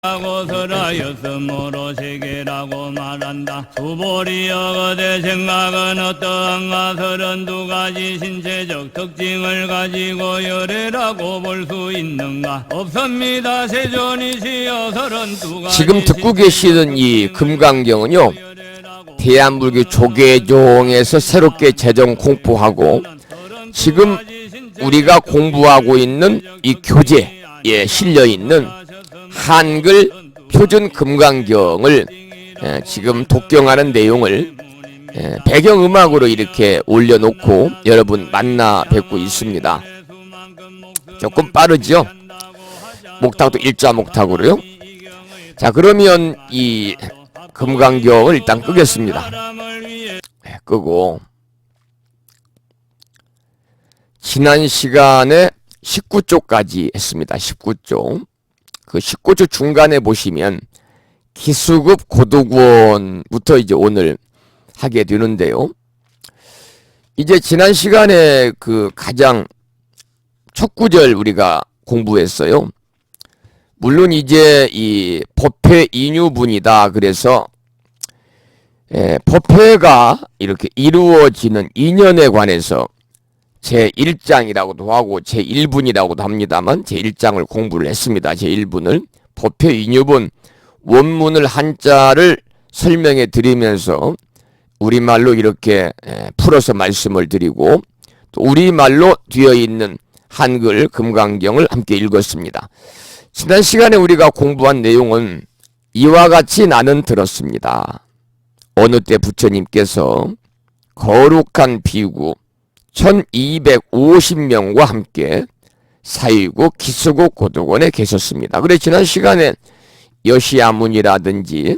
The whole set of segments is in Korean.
고설하였으므로 세계라고 말한다. 수보리여 그대 생각은 어떠한가. 32가지 신체적 특징을 가지고 열애라고 볼 수 있는가. 없습니다. 세존이시여 32가지. 지금 듣고 계시는 이 금강경은요, 대한불교 조계종에서 새롭게 제정 공포하고 지금 우리가 공부하고 있는 이 교재에 실려있는 한글 표준 금강경을 지금 독경하는 내용을 배경음악으로 이렇게 올려놓고 여러분 만나 뵙고 있습니다. 조금 빠르죠? 목탁도 일자 목탁으로요. 자, 그러면 이 금강경을 일단 끄겠습니다. 끄고 지난 시간에 19조까지 했습니다. 19조. 그 19조 중간에 보시면 기수급 고도구원부터 이제 오늘 하게 되는데요. 이제 지난 시간에 그 가장 첫 구절 우리가 공부했어요. 물론 이제 이 법회 인유분이다. 그래서 법회가 이렇게 이루어지는 인연에 관해서 제1장이라고도 하고 제1분이라고도 합니다만 제1장을 공부를 했습니다. 제1분을 법회 인유분 원문을 한자를 설명해 드리면서 우리말로 이렇게 풀어서 말씀을 드리고 또 우리말로 되어 있는 한글 금강경을 함께 읽었습니다. 지난 시간에 우리가 공부한 내용은 이와 같이 나는 들었습니다. 어느 때 부처님께서 거룩한 비구 1250명과 함께 사이국 기수국 고도원에 계셨습니다. 그래 지난 시간에 여시아문이라든지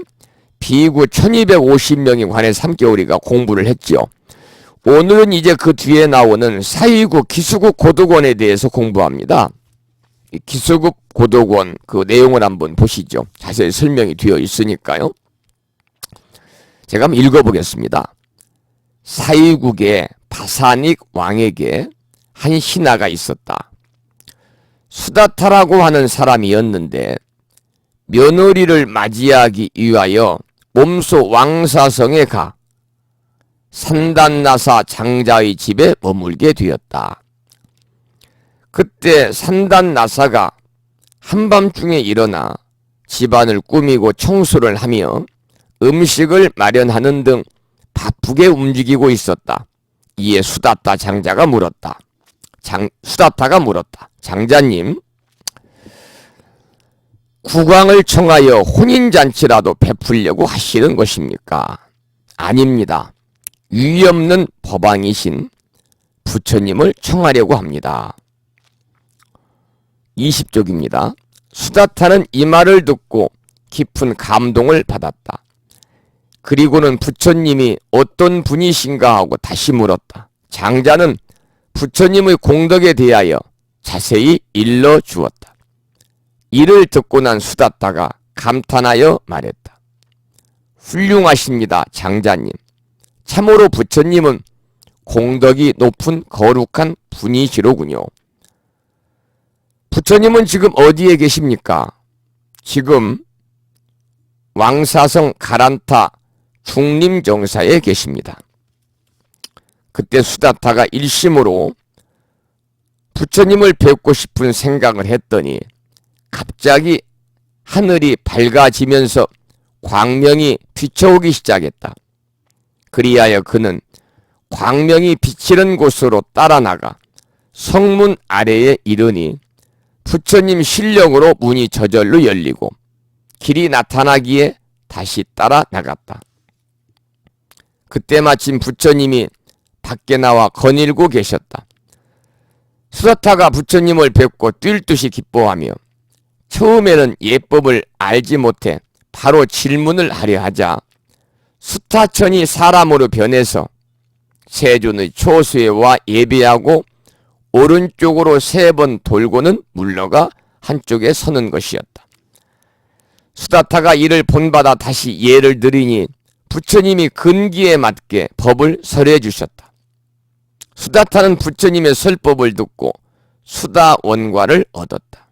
비구 1250명에 관해서 함께 우리가 공부를 했죠. 오늘은 이제 그 뒤에 나오는 사이국 기수국 고도원에 대해서 공부합니다. 기수국 고도원 그 내용을 한번 보시죠. 자세히 설명이 되어 있으니까요. 제가 한번 읽어보겠습니다. 사이국의 바사닉 왕에게 한 신하가 있었다. 수다타라고 하는 사람이었는데 며느리를 맞이하기 위하여 몸소 왕사성에 가 산단나사 장자의 집에 머물게 되었다. 그때 산단나사가 한밤중에 일어나 집안을 꾸미고 청소를 하며 음식을 마련하는 등 바쁘게 움직이고 있었다. 이에 수다타 장자가 물었다. 수다타가 물었다. 장자님, 국왕을 청하여 혼인잔치라도 베풀려고 하시는 것입니까? 아닙니다. 유의 없는 법왕이신 부처님을 청하려고 합니다. 20쪽입니다. 수다타는 이 말을 듣고 깊은 감동을 받았다. 그리고는 부처님이 어떤 분이신가 하고 다시 물었다. 장자는 부처님의 공덕에 대하여 자세히 일러주었다. 이를 듣고 난 수다타가 감탄하여 말했다. 훌륭하십니다, 장자님. 참으로 부처님은 공덕이 높은 거룩한 분이시로군요. 부처님은 지금 어디에 계십니까? 지금 왕사성 가란타 중림정사에 계십니다. 그때 수다타가 일심으로 부처님을 뵙고 싶은 생각을 했더니 갑자기 하늘이 밝아지면서 광명이 비춰오기 시작했다. 그리하여 그는 광명이 비치는 곳으로 따라 나가 성문 아래에 이르니 부처님 실력으로 문이 저절로 열리고 길이 나타나기에 다시 따라 나갔다. 그때 마침 부처님이 밖에 나와 거닐고 계셨다. 수다타가 부처님을 뵙고 뛸 듯이 기뻐하며 처음에는 예법을 알지 못해 바로 질문을 하려 하자 수타천이 사람으로 변해서 세존의 초수에 와 예배하고 오른쪽으로 3번 돌고는 물러가 한쪽에 서는 것이었다. 수다타가 이를 본받아 다시 예를 드리니 부처님이 근기에 맞게 법을 설해 주셨다. 수다타는 부처님의 설법을 듣고 수다원과를 얻었다.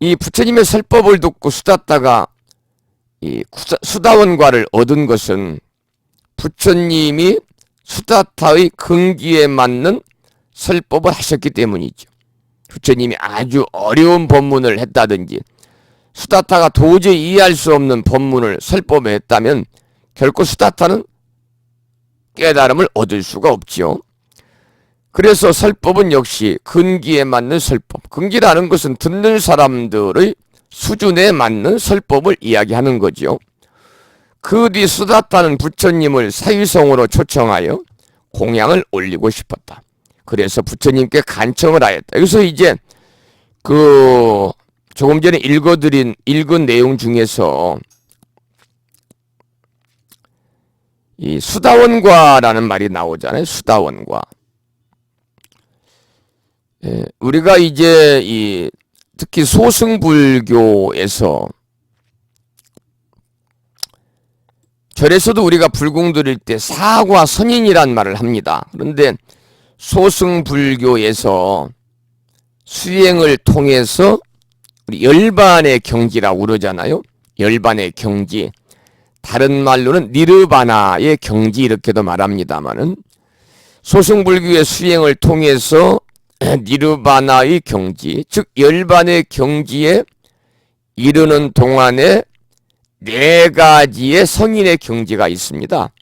이 부처님의 설법을 듣고 수다타가 이 수다원과를 얻은 것은 부처님이 수다타의 근기에 맞는 설법을 하셨기 때문이죠. 부처님이 아주 어려운 법문을 했다든지 수다타가 도저히 이해할 수 없는 법문을 설법에 했다면 결코 수다타는 깨달음을 얻을 수가 없지요. 그래서 설법은 역시 근기에 맞는 설법. 근기라는 것은 듣는 사람들의 수준에 맞는 설법을 이야기하는 거죠. 그 뒤 수다타는 부처님을 사위성으로 초청하여 공양을 올리고 싶었다. 그래서 부처님께 간청을 하였다. 여기서 이제 조금 전에 읽은 내용 중에서 이 수다원과라는 말이 나오잖아요. 수다원과. 우리가 이제 특히 소승불교에서 절에서도 우리가 불공 드릴 때 사과 선인이란 말을 합니다. 그런데 소승불교에서 수행을 통해서 우리 열반의 경지라고 그러잖아요. 열반의 경지. 다른 말로는 니르바나의 경지 이렇게도 말합니다마는 소승불교의 수행을 통해서 니르바나의 경지, 즉 열반의 경지에 이르는 동안에 4가지의 성인의 경지가 있습니다.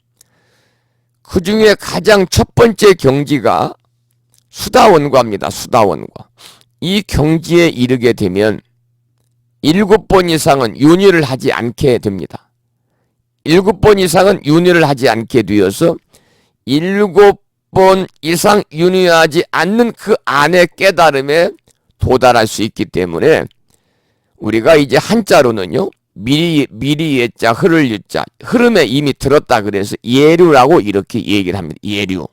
그 중에 가장 첫 번째 경지가 수다원과입니다. 수다원과. 이 경지에 이르게 되면 7번 이상은 윤회를 하지 않게 됩니다. 7번 이상은 윤회를 하지 않게 되어서 7번 이상 윤회하지 않는 그 안의 깨달음에 도달할 수 있기 때문에 우리가 이제 한자로는요. 미리 예자 흐를 유자 흐름에 이미 들었다 그래서 예류라고 이렇게 얘기를 합니다. 예류.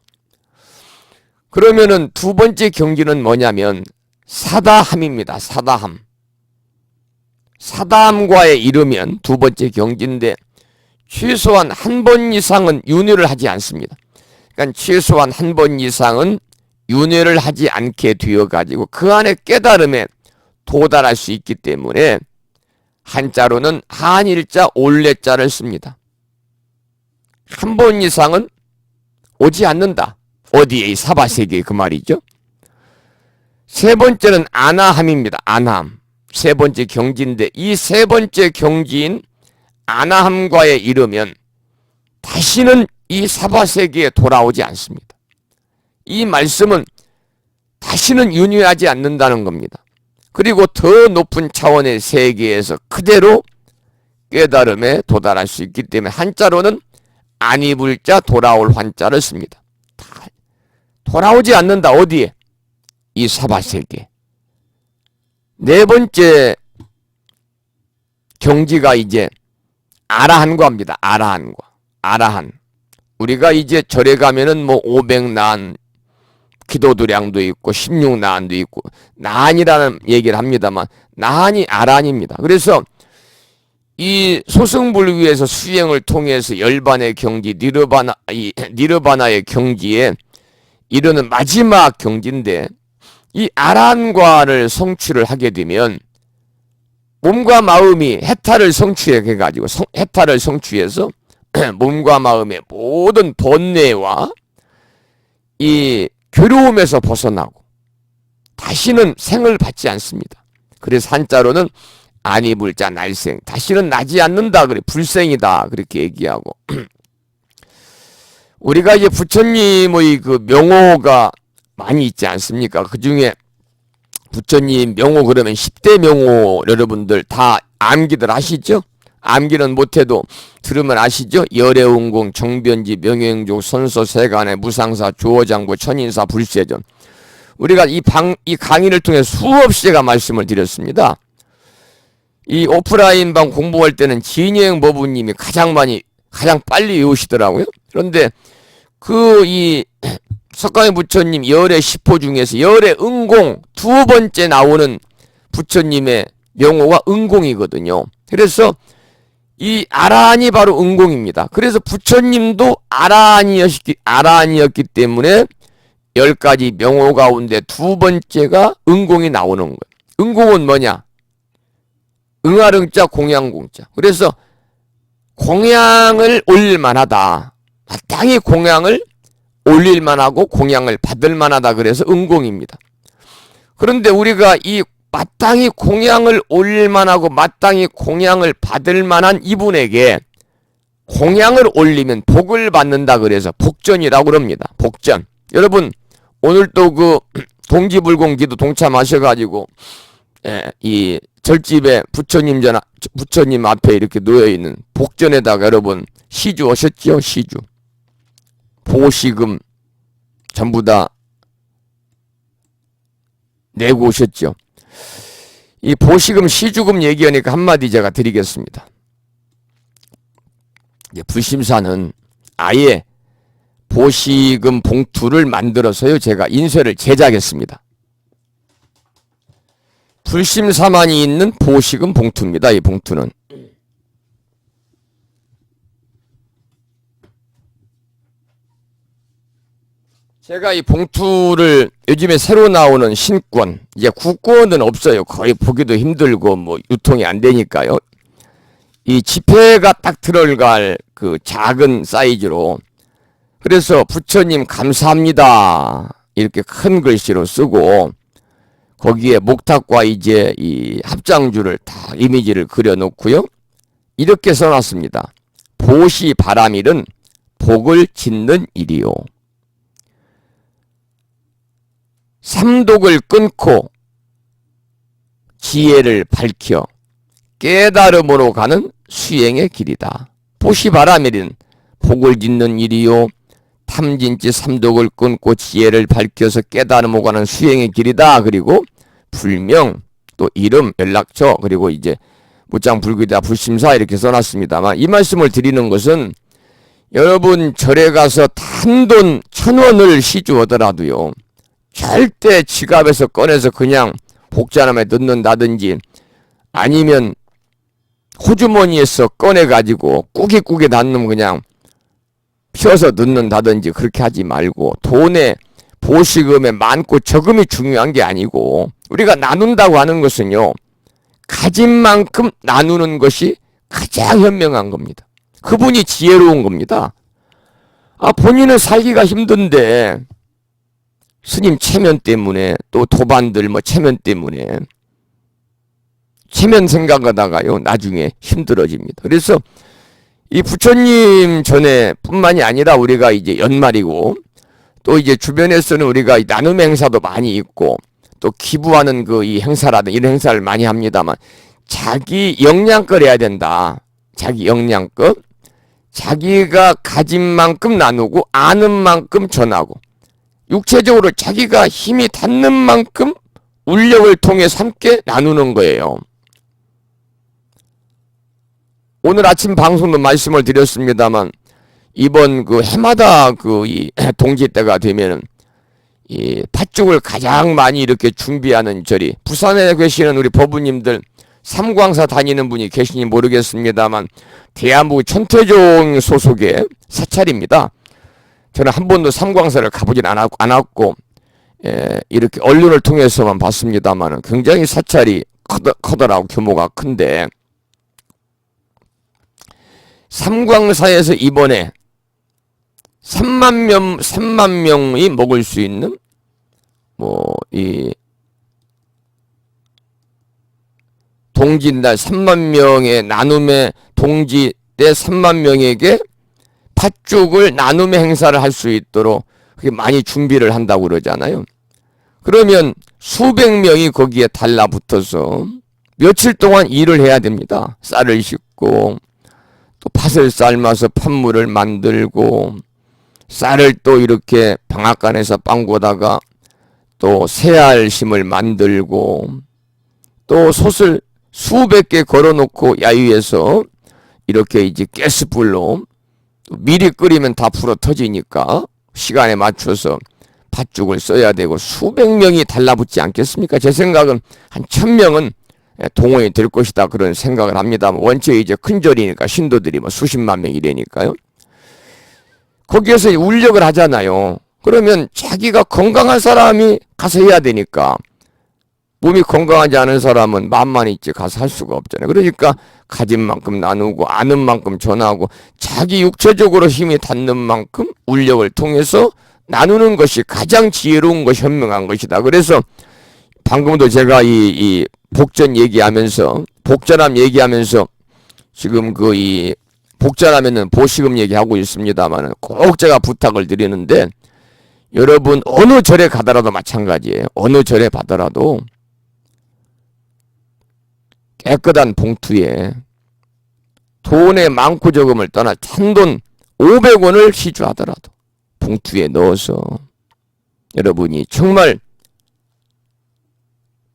그러면은 두 번째 경지는 뭐냐면 사다함입니다. 사다함. 사다함과에 이르면 두 번째 경지인데 최소한 한 번 이상은 윤회를 하지 않습니다. 그러니까 최소한 한 번 이상은 윤회를 하지 않게 되어가지고 그 안에 깨달음에 도달할 수 있기 때문에 한자로는 한일자 올레자를 씁니다. 한 번 이상은 오지 않는다. 어디에? 이 사바세계에 그 말이죠. 세 번째는 아나함입니다. 아나함. 세 번째 경지인데 이 세 번째 경지인 아나함과에 이르면 다시는 이 사바세계에 돌아오지 않습니다. 이 말씀은 다시는 윤회하지 않는다는 겁니다. 그리고 더 높은 차원의 세계에서 그대로 깨달음에 도달할 수 있기 때문에 한자로는 안이불자 돌아올 환자를 씁니다. 돌아오지 않는다. 어디에? 이 사바세계. 네 번째 경지가 이제 아라한과입니다. 아라한과. 아라한. 우리가 이제 절에 가면은 뭐 500난 기도도량도 있고 16나한도 있고 나한이라는 얘기를 합니다만 나한이 아란입니다. 그래서 이 소승불교에서 수행을 통해서 열반의 경지 니르바나의 경지에 이르는 마지막 경지인데 이 아란과를 성취를 하게 되면 몸과 마음이 해탈을 성취해가지고 해탈을 성취해서 몸과 마음의 모든 번뇌와 이 괴로움에서 벗어나고 다시는 생을 받지 않습니다. 그래서 한자로는 안이불자 날생 다시는 나지 않는다 그래 불생이다 그렇게 얘기하고 우리가 이제 부처님의 그 명호가 많이 있지 않습니까? 그 중에 부처님 명호 그러면 10대 명호 여러분들 다 암기들 아시죠? 암기는 못해도 들으면 아시죠? 열애운공, 정변지, 명예행조, 선서, 세간의 무상사, 조어장부, 천인사, 불세전. 우리가 이 강의를 통해 수없이 제가 말씀을 드렸습니다. 이 오프라인 방 공부할 때는 진여행 법우님이 가장 빨리 외우시더라고요. 그런데 이 석가모니 부처님 열애 10호 중에서 열애 응공 두 번째 나오는 부처님의 명호가 응공이거든요. 그래서 이 아라한이 바로 응공입니다. 그래서 부처님도 아라한이었기 때문에 10가지 명호 가운데 두 번째가 응공이 나오는 거예요. 응공은 뭐냐? 응아릉자 공양공자. 그래서 공양을 올릴 만하다. 마땅히 공양을 올릴 만하고 공양을 받을 만하다. 그래서 응공입니다. 그런데 우리가 이 마땅히 공양을 올릴 만하고 마땅히 공양을 받을 만한 이분에게 공양을 올리면 복을 받는다. 그래서 복전이라고 그럽니다. 복전. 여러분 오늘 또 그 동지불공 기도 동참하셔가지고 이 절집에 부처님 앞에 이렇게 놓여있는 복전에다가 여러분 시주 오셨죠? 시주 보시금 전부 다 내고 오셨죠? 이 보시금 시주금 얘기하니까 한마디 제가 드리겠습니다. 불심사는 아예 보시금 봉투를 만들어서요 제가 인쇄를 제작했습니다. 불심사만이 있는 보시금 봉투입니다. 이 봉투는 제가 이 봉투를 요즘에 새로 나오는 신권, 이제 국권은 없어요. 거의 보기도 힘들고 뭐 유통이 안 되니까요. 이 지폐가 딱 들어갈 그 작은 사이즈로, 그래서 부처님 감사합니다 이렇게 큰 글씨로 쓰고 거기에 목탁과 이제 이 합장주를 다 이미지를 그려놓고요. 이렇게 써놨습니다. 보시 바람일은 복을 짓는 일이요. 삼독을 끊고 지혜를 밝혀 깨달음으로 가는 수행의 길이다. 보시 바람일은 복을 짓는 일이요. 탐진치 삼독을 끊고 지혜를 밝혀서 깨달음으로 가는 수행의 길이다. 그리고 불명, 또 이름, 연락처, 그리고 이제 무짱불귀다, 불심사 이렇게 써놨습니다만, 이 말씀을 드리는 것은 여러분 절에 가서 단돈 1,000원을 시주하더라도요 절대 지갑에서 꺼내서 그냥 복자남에 넣는다든지 아니면 호주머니에서 꺼내가지고 꾸깃꾸깃 놨는 그냥 펴서 넣는다든지 그렇게 하지 말고, 돈에 보시금에 많고 적음이 중요한 게 아니고 우리가 나눈다고 하는 것은요 가진 만큼 나누는 것이 가장 현명한 겁니다. 그분이 지혜로운 겁니다. 본인은 살기가 힘든데 스님 체면 때문에 또 도반들 뭐 체면 때문에 체면 생각하다가요 나중에 힘들어집니다. 그래서 이 부처님 전에 뿐만이 아니라 우리가 이제 연말이고 또 이제 주변에서는 우리가 나눔 행사도 많이 있고 또 기부하는 그 이 행사라든 이런 행사를 많이 합니다만 자기 역량껏 해야 된다. 자기 역량껏 자기가 가진 만큼 나누고 아는 만큼 전하고 육체적으로 자기가 힘이 닿는 만큼 울력을 통해서 함께 나누는 거예요. 오늘 아침 방송도 말씀을 드렸습니다만 이번 그 해마다 그 이 동지 때가 되면은 이 팥죽을 가장 많이 이렇게 준비하는 절이, 부산에 계시는 우리 법부님들 삼광사 다니는 분이 계시니 모르겠습니다만 대한민국 천태종 소속의 사찰입니다. 저는 한 번도 삼광사를 가보진 않았고 이렇게 언론을 통해서만 봤습니다만 굉장히 사찰이 커다랗고 규모가 큰데, 삼광사에서 이번에 3만 명이 먹을 수 있는 이 동지날 3만 명의 나눔의 동지 때 3만 명에게 팥죽을 나눔의 행사를 할 수 있도록 그렇게 많이 준비를 한다고 그러잖아요. 그러면 수백 명이 거기에 달라붙어서 며칠 동안 일을 해야 됩니다. 쌀을 싣고 또 팥을 삶아서 팥물을 만들고 쌀을 또 이렇게 방앗간에서 빵구다가 또 새알심을 만들고 또 솥을 수백 개 걸어놓고 야유해서 이렇게 이제 가스불로 미리 끓이면 다 불어 터지니까 시간에 맞춰서 팥죽을 써야 되고 수백 명이 달라붙지 않겠습니까? 제 생각은 한 1,000명은 동원이 될 것이다 그런 생각을 합니다. 원체 이제 큰 절이니까 신도들이 뭐 수십만 명 이래니까요. 거기에서 울력을 하잖아요. 그러면 자기가 건강한 사람이 가서 해야 되니까 몸이 건강하지 않은 사람은 마음만 있지 가서 할 수가 없잖아요. 그러니까 가진 만큼 나누고 아는 만큼 전하고 자기 육체적으로 힘이 닿는 만큼 울력을 통해서 나누는 것이 가장 지혜로운 것, 현명한 것이다. 그래서 방금도 제가 이 복전 얘기하면서 복전함 얘기하면서 지금 이 복전하면은 보시금 얘기하고 있습니다만은 꼭 제가 부탁을 드리는데 여러분 어느 절에 가더라도 마찬가지예요. 어느 절에 가더라도 깨끗한 봉투에 돈의 많고 적음을 떠나 찬돈 500원을 시주하더라도 봉투에 넣어서 여러분이 정말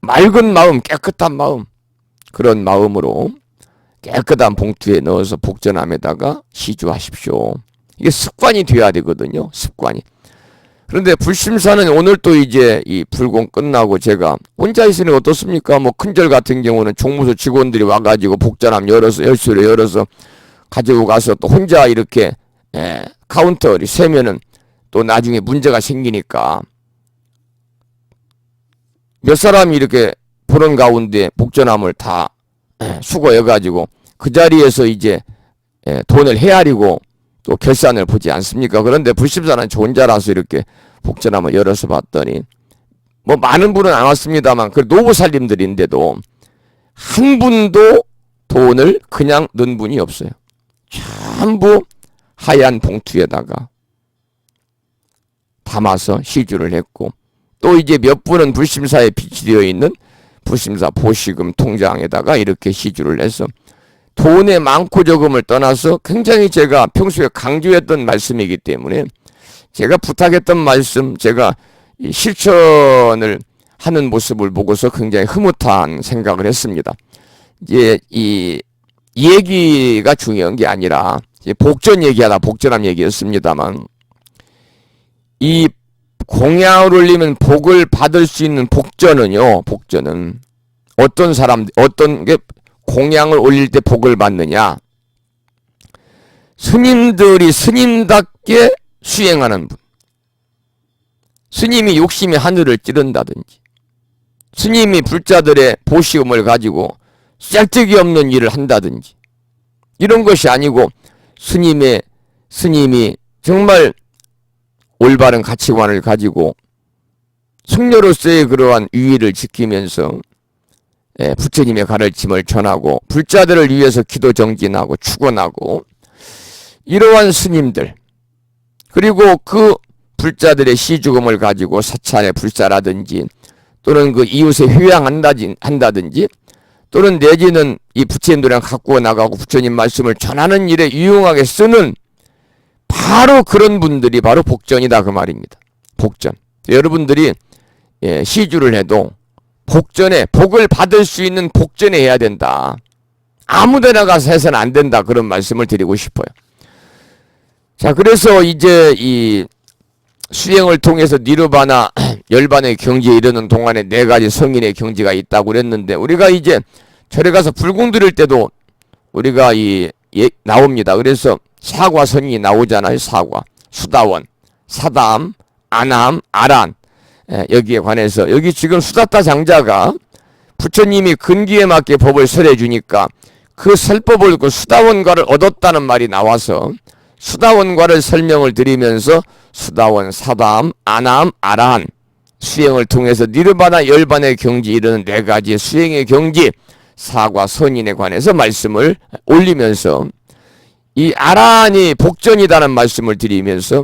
맑은 마음, 깨끗한 마음, 그런 마음으로 깨끗한 봉투에 넣어서 복전함에다가 시주하십시오. 이게 습관이 돼야 되거든요. 습관이. 그런데 불심사는 오늘 또 이제 이 불공 끝나고 제가 혼자 있으니 어떻습니까? 뭐 큰절 같은 경우는 종무소 직원들이 와가지고 복전함 열어서 열쇠를 열어서 가지고 가서 또 혼자 이렇게 카운터를 세면은 또 나중에 문제가 생기니까 몇 사람이 이렇게 보는 가운데 복전함을 다 수거해가지고 그 자리에서 이제 돈을 헤아리고 또 결산을 보지 않습니까? 그런데 불심사는 저 혼자라서 이렇게 복전함을 열어서 봤더니 뭐 많은 분은 안 왔습니다만 그 노부살림들인데도 한 분도 돈을 그냥 넣은 분이 없어요. 전부 하얀 봉투에다가 담아서 시주를 했고 또 이제 몇 분은 불심사에 비치되어 있는 불심사 보시금 통장에다가 이렇게 시주를 해서 돈의 많고 적음을 떠나서 굉장히 제가 평소에 강조했던 말씀이기 때문에 제가 부탁했던 말씀, 제가 실천을 하는 모습을 보고서 굉장히 흐뭇한 생각을 했습니다. 이제 이 얘기가 중요한 게 아니라 복전 얘기하다 복전함 얘기였습니다만 이 공양을 올리면 복을 받을 수 있는 복전은요, 복전은 어떤 게 공양을 올릴 때 복을 받느냐? 스님들이 스님답게 수행하는 분. 스님이 욕심이 하늘을 찌른다든지, 스님이 불자들의 보시음을 가지고 쌀데기 없는 일을 한다든지, 이런 것이 아니고 스님이 정말 올바른 가치관을 가지고 승려로서의 그러한 유의를 지키면서 부처님의 가르침을 전하고 불자들을 위해서 기도 정진하고 축원하고 이러한 스님들, 그리고 그 불자들의 시주금을 가지고 사찰의 불사라든지 또는 그 이웃에 효양한다든지 또는 내지는 이 부처님들이랑 갖고 나가고 부처님 말씀을 전하는 일에 유용하게 쓰는 바로 그런 분들이 바로 복전이다 그 말입니다. 복전. 여러분들이 시주를 해도 복전에 복을 받을 수 있는 복전에 해야 된다. 아무데나 가서 해서는 안 된다. 그런 말씀을 드리고 싶어요. 자, 그래서 이제 이 수행을 통해서 니르바나 열반의 경지에 이르는 동안에 4가지 성인의 경지가 있다고 그랬는데 우리가 이제 절에 가서 불공 드릴 때도 우리가 나옵니다. 그래서 사과선이 나오잖아요. 사과, 수다원, 사담, 아남, 아란. 여기에 관해서 여기 지금 수다타 장자가 부처님이 근기에 맞게 법을 설해 주니까 그 설법을 듣고 수다원과를 얻었다는 말이 나와서 수다원과를 설명을 드리면서 수다원, 사담, 아남, 아란 수행을 통해서 니르바나 열반의 경지 이르는 4가지 수행의 경지 사과 선인에 관해서 말씀을 올리면서 이 아란이 복전이라는 말씀을 드리면서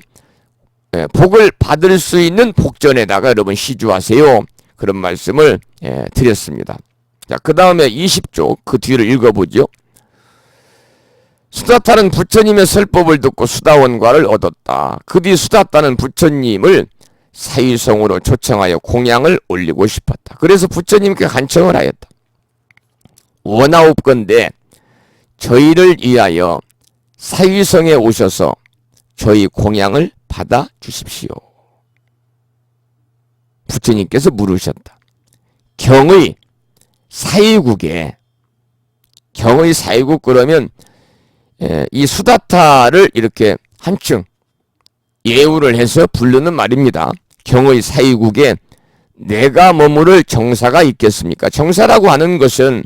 복을 받을 수 있는 복전에다가 여러분 시주하세요. 그런 말씀을 드렸습니다. 자, 그 다음에 20쪽 그 뒤를 읽어보죠. 수다타는 부처님의 설법을 듣고 수다원과를 얻었다. 그 뒤 수다타는 부처님을 사위성으로 초청하여 공양을 올리고 싶었다. 그래서 부처님께 간청을 하였다. 원하옵건대 저희를 위하여 사위성에 오셔서 저희 공양을 받아 주십시오. 부처님께서 물으셨다. 경의 사위국에 경의 사위국 그러면 이 수다타를 이렇게 한층 예우를 해서 부르는 말입니다. 경의 사위국에 내가 머무를 정사가 있겠습니까? 정사라고 하는 것은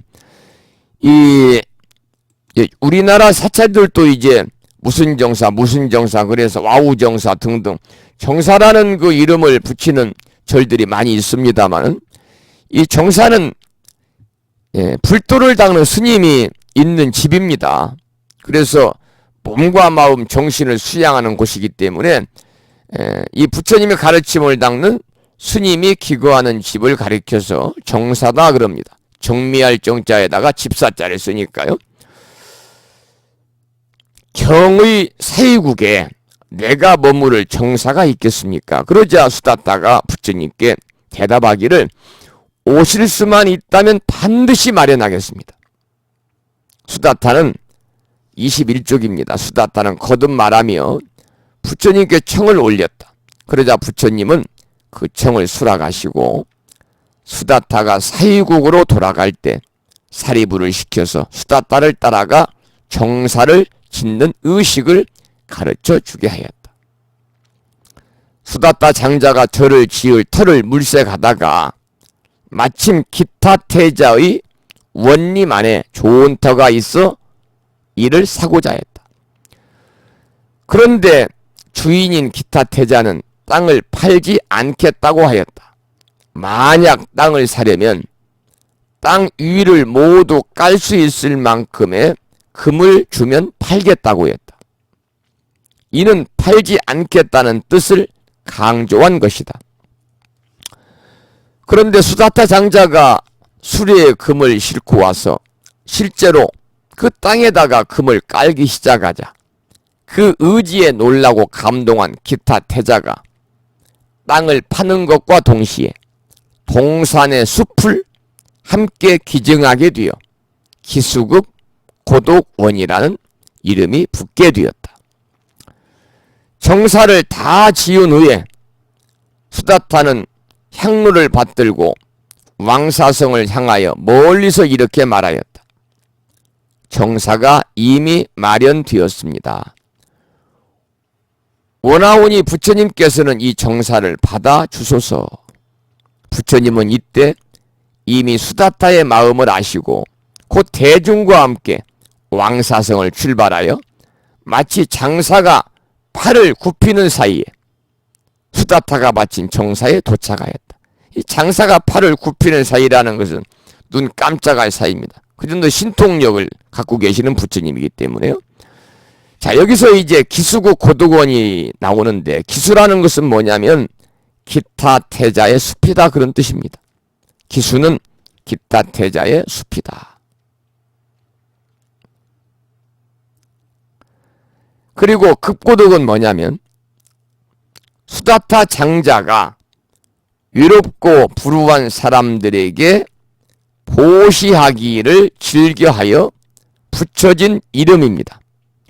우리나라 사찰들도 이제 무슨 정사 그래서 와우 정사 등등 정사라는 그 이름을 붙이는 절들이 많이 있습니다만 이 정사는 불도를 닦는 스님이 있는 집입니다. 그래서 몸과 마음, 정신을 수양하는 곳이기 때문에 이 부처님의 가르침을 닦는 스님이 기거하는 집을 가리켜서 정사다 그럽니다. 정미할 정자에다가 집사자를 쓰니까요. 경의 사유국에 내가 머무를 정사가 있겠습니까? 그러자 수다타가 부처님께 대답하기를 오실 수만 있다면 반드시 마련하겠습니다. 수다타는 21쪽입니다. 수다타는 거듭 말하며 부처님께 청을 올렸다. 그러자 부처님은 그 청을 수락하시고 수다타가 사유국으로 돌아갈 때 사리부를 시켜서 수다타를 따라가 정사를 짓는 의식을 가르쳐 주게 하였다. 수다타 장자가 절을 지을 터를 물색하다가 마침 기타 태자의 원림 안에 좋은 터가 있어 이를 사고자 했다. 그런데 주인인 기타 태자는 땅을 팔지 않겠다고 하였다. 만약 땅을 사려면 땅 위를 모두 깔 수 있을 만큼의 금을 주면 팔겠다고 했다. 이는 팔지 않겠다는 뜻을 강조한 것이다. 그런데 수다타 장자가 수레에 금을 싣고 와서 실제로 그 땅에다가 금을 깔기 시작하자 그 의지에 놀라고 감동한 기타 태자가 땅을 파는 것과 동시에 동산의 숲을 함께 기증하게 되어 기수급 고독원이라는 이름이 붙게 되었다. 정사를 다 지은 후에 수다타는 향로를 받들고 왕사성을 향하여 멀리서 이렇게 말하였다. 정사가 이미 마련되었습니다. 원하오니 부처님께서는 이 정사를 받아 주소서. 부처님은 이때 이미 수다타의 마음을 아시고 곧 대중과 함께 왕사성을 출발하여 마치 장사가 팔을 굽히는 사이에 수다타가 바친 정사에 도착하였다. 이 장사가 팔을 굽히는 사이라는 것은 눈 깜짝할 사이입니다. 그 정도 신통력을 갖고 계시는 부처님이기 때문에요. 자, 여기서 이제 기수국 고독원이 나오는데 기수라는 것은 뭐냐면 기타 태자의 숲이다 그런 뜻입니다. 기수는 기타 태자의 숲이다. 그리고 급고독은 뭐냐면 수다타 장자가 위롭고 불우한 사람들에게 보시하기를 즐겨하여 붙여진 이름입니다.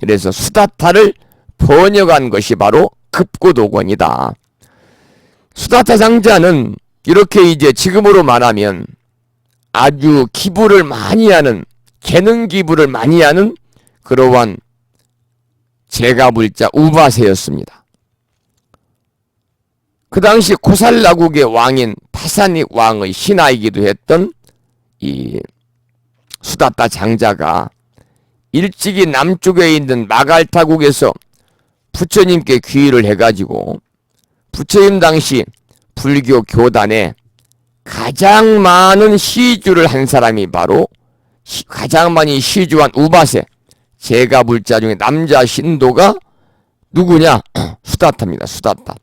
그래서 수다타를 번역한 것이 바로 급고독원이다. 수다타 장자는 이렇게 이제 지금으로 말하면 아주 기부를 많이 하는 재능 기부를 많이 하는 그러한 제가불자 우바세였습니다. 그 당시 고살라국의 왕인 파사닉 왕의 신하이기도 했던 이 수다타 장자가 일찍이 남쪽에 있는 마갈타국에서 부처님께 귀의를 해가지고 부처님 당시 불교 교단에 가장 많은 시주를 한 사람이 바로 가장 많이 시주한 우바세 제가불자 중에 남자 신도가 누구냐? 수다타입니다. 수다타.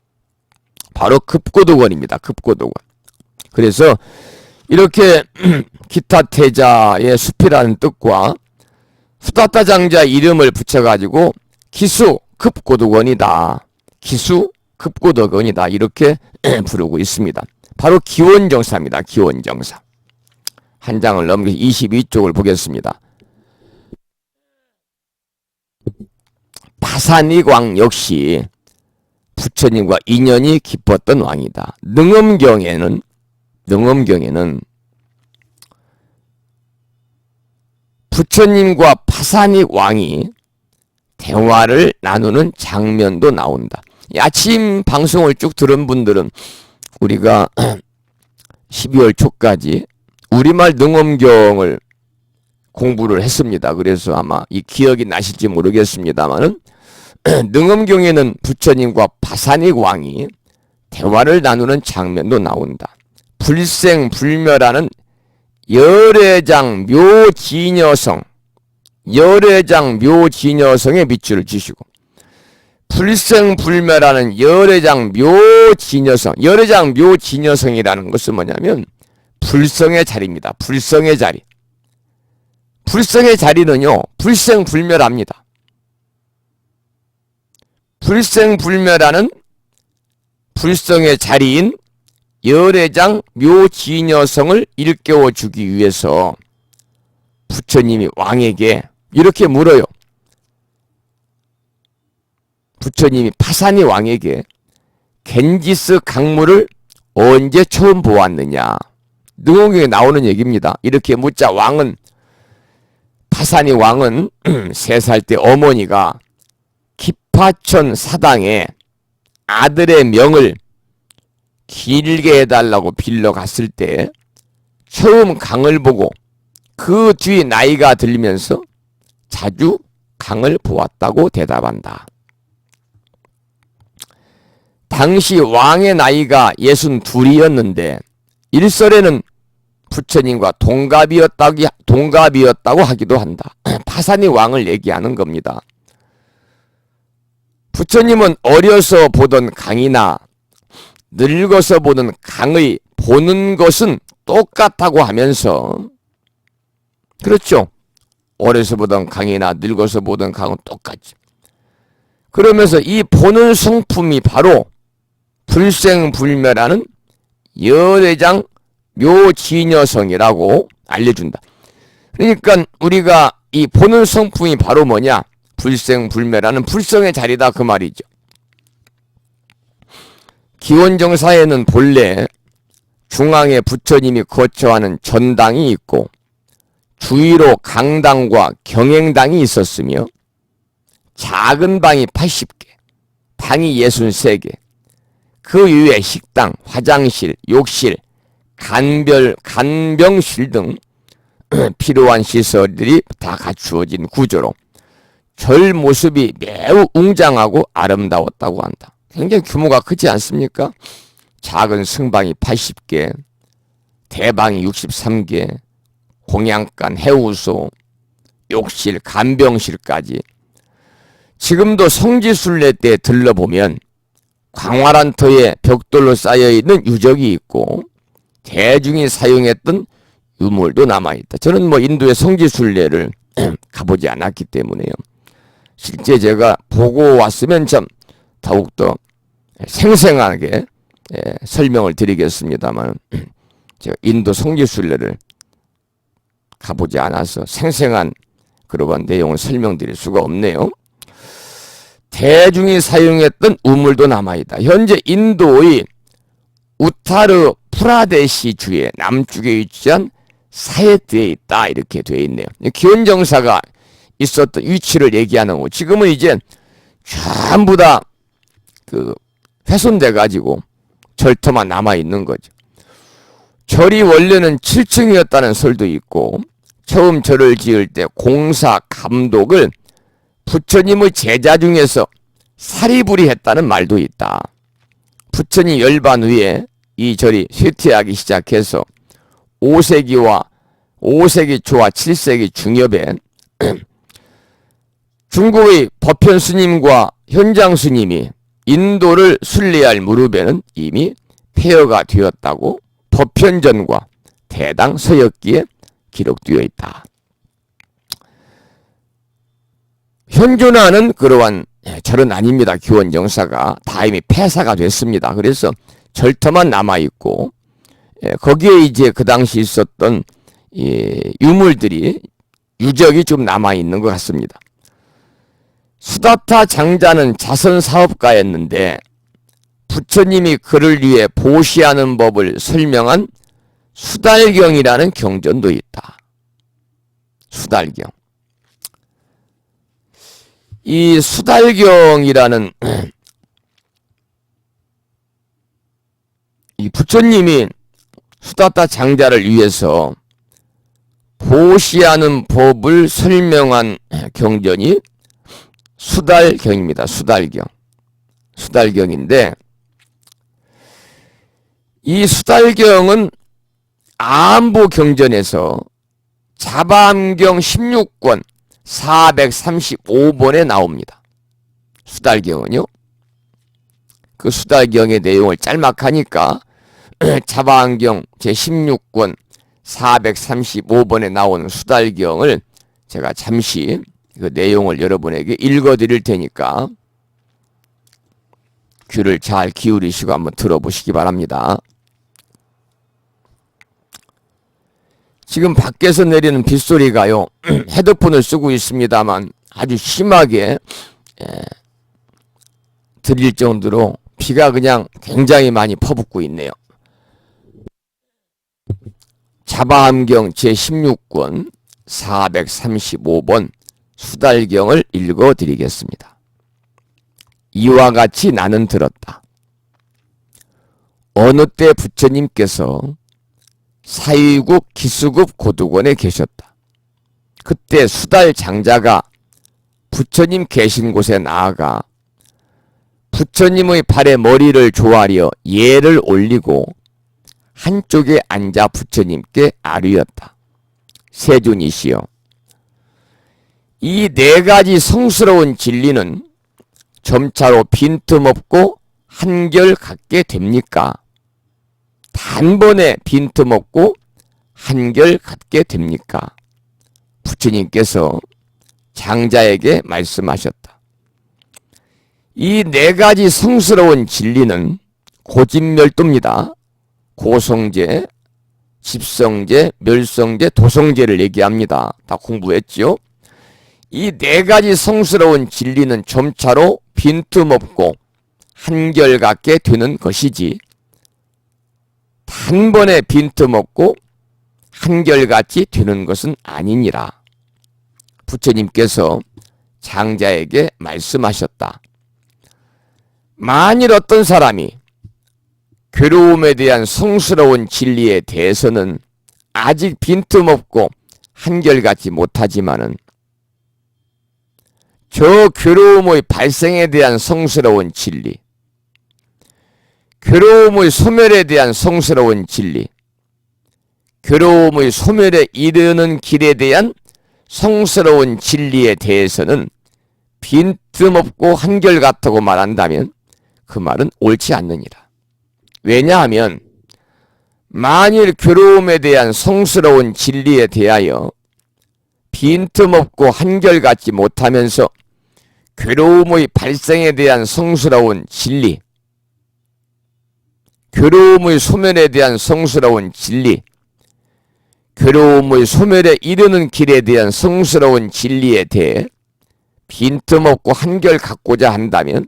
바로 급고독원입니다. 급고독원. 그래서 이렇게 기타 태자의 숲이라는 뜻과 수다타 장자 이름을 붙여가지고 기수 급고독원이다. 기수 급고독원이다. 이렇게 부르고 있습니다. 바로 기원정사입니다. 기원정사. 한 장을 넘겨 22쪽을 보겠습니다. 파사닉 왕 역시 부처님과 인연이 깊었던 왕이다. 능엄경에는 부처님과 파사닉 왕이 대화를 나누는 장면도 나온다. 아침 방송을 쭉 들은 분들은 우리가 12월 초까지 우리말 능엄경을 공부를 했습니다. 그래서 아마 이 기억이 나실지 모르겠습니다만은 능엄경에는 부처님과 파산익 왕이 대화를 나누는 장면도 나온다. 불생불멸하는 열애장 묘지녀성, 열애장 묘지녀성에 밑줄을 치시고, 불생불멸하는 열애장 묘지녀성, 열애장 묘지녀성이라는 것은 뭐냐면 불성의 자리입니다. 불성의 자리. 불성의 자리는요, 불생불멸합니다. 불생불멸하는 불성의 자리인 열애장 묘지녀성을 일깨워 주기 위해서 부처님이 왕에게 이렇게 물어요. 부처님이 파산이 왕에게 겐지스 강물을 언제 처음 보았느냐. 능엄경에 나오는 얘기입니다. 이렇게 묻자 왕은, 파산이 왕은 3살 때 어머니가 기파천 사당에 아들의 명을 길게 해달라고 빌러 갔을 때 처음 강을 보고 그 뒤 나이가 들면서 자주 강을 보았다고 대답한다. 당시 왕의 나이가 62이었는데 일설에는 부처님과 동갑이었다고 하기도 한다. 파산이 왕을 얘기하는 겁니다. 부처님은 어려서 보던 강이나 늙어서 보는 강의 보는 것은 똑같다고 하면서, 그렇죠. 어려서 보던 강이나 늙어서 보던 강은 똑같지. 그러면서 이 보는 성품이 바로 불생불멸하는 열애장 묘지녀성이라고 알려준다. 그러니까 우리가 이 보는 성품이 바로 뭐냐? 불생불멸하는 불성의 자리다, 그 말이죠. 기원정사에는 본래 중앙에 부처님이 거처하는 전당이 있고 주위로 강당과 경행당이 있었으며 작은 방이 80개, 방이 63개, 그 이외에 식당, 화장실, 욕실, 간병실 등 필요한 시설들이 다 갖추어진 구조로 절 모습이 매우 웅장하고 아름다웠다고 한다. 굉장히 규모가 크지 않습니까? 작은 승방이 80개, 대방이 63개, 공양간, 해우소, 욕실, 간병실까지. 지금도 성지순례 때 들러보면 광활한 터에 벽돌로 쌓여있는 유적이 있고 대중이 사용했던 유물도 남아있다. 저는 인도의 성지순례를 가보지 않았기 때문에요. 실제 제가 보고 왔으면 참 더욱더 생생하게 설명을 드리겠습니다만 제가 인도 성지순례를 가보지 않아서 생생한 그러한 내용을 설명드릴 수가 없네요. 대중이 사용했던 우물도 남아있다. 현재 인도의 우타르 프라데시 주의 남쪽에 위치한 사헤트에 있다, 이렇게 되어 있네요. 기원정사가 있었던 위치를 얘기하는 거. 지금은 이제 전부 다 훼손돼 가지고 절터만 남아 있는 거죠. 절이 원래는 7층이었다는 설도 있고, 처음 절을 지을 때 공사 감독을 부처님의 제자 중에서 사리불이 했다는 말도 있다. 부처님 열반 후에 이 절이 쇠퇴하기 시작해서 5세기 초와 7세기 중엽에 중국의 법현 스님과 현장 스님이 인도를 순례할 무렵에는 이미 폐허가 되었다고 법현전과 대당 서역기에 기록되어 있다. 현존하는 그러한 절은 아닙니다. 기원정사가 다 이미 폐사가 됐습니다. 그래서 절터만 남아있고, 거기에 이제 그 당시 있었던 유물들이, 유적이 좀 남아있는 것 같습니다. 수다타 장자는 자선사업가였는데 부처님이 그를 위해 보시하는 법을 설명한 수달경이라는 경전도 있다. 수달경. 이 수달경이라는 이 부처님이 수다타 장자를 위해서 보시하는 법을 설명한 경전이 수달경입니다. 수달경인데 이 수달경은 안보 경전에서 자바암경 16권 435번에 나옵니다. 수달경은요. 그 수달경의 내용을 짤막하니까 자바암경 제16권 435번에 나오는 수달경을 제가 잠시 그 내용을 여러분에게 읽어드릴 테니까 귀를 잘 기울이시고 한번 들어보시기 바랍니다. 지금 밖에서 내리는 빗소리가요. 헤드폰을 쓰고 있습니다만 아주 심하게 들릴 정도로 비가 그냥 굉장히 많이 퍼붓고 있네요. 자바암경 제16권 435번 수달경을 읽어드리겠습니다. 이와 같이 나는 들었다. 어느 때 부처님께서 사위국 기수급 고두권에 계셨다. 그때 수달 장자가 부처님 계신 곳에 나아가 부처님의 발에 머리를 조아려 예를 올리고 한쪽에 앉아 부처님께 아뢰었다. 세존이시여, 이 네 가지 성스러운 진리는 점차로 빈틈없고 한결같게 됩니까? 단번에 빈틈없고 한결같게 됩니까? 부처님께서 장자에게 말씀하셨다. 이 네 가지 성스러운 진리는 고진멸도입니다. 고성제, 집성제, 멸성제, 도성제를 얘기합니다. 다 공부했죠? 이 네 가지 성스러운 진리는 점차로 빈틈없고 한결같게 되는 것이지 단번에 빈틈없고 한결같이 되는 것은 아니니라. 부처님께서 장자에게 말씀하셨다. 만일 어떤 사람이 괴로움에 대한 성스러운 진리에 대해서는 아직 빈틈없고 한결같이 못하지만은 저 괴로움의 발생에 대한 성스러운 진리, 괴로움의 소멸에 대한 성스러운 진리, 괴로움의 소멸에 이르는 길에 대한 성스러운 진리에 대해서는 빈틈없고 한결같다고 말한다면 그 말은 옳지 않느니라. 왜냐하면 만일 괴로움에 대한 성스러운 진리에 대하여 빈틈없고 한결같지 못하면서 괴로움의 발생에 대한 성스러운 진리, 괴로움의 소멸에 대한 성스러운 진리, 괴로움의 소멸에 이르는 길에 대한 성스러운 진리에 대해 빈틈없고 한결같고자 한다면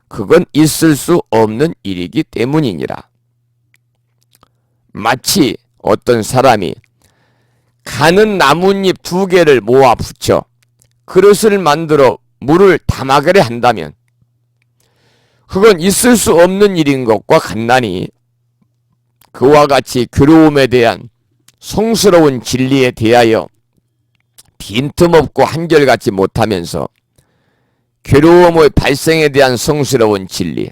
그건 있을 수 없는 일이기 때문이니라. 마치 어떤 사람이 가는 나뭇잎 2개를 모아 붙여 그릇을 만들어 물을 담아가려 한다면 그건 있을 수 없는 일인 것과 같나니 그와 같이 괴로움에 대한 성스러운 진리에 대하여 빈틈없고 한결같지 못하면서 괴로움의 발생에 대한 성스러운 진리,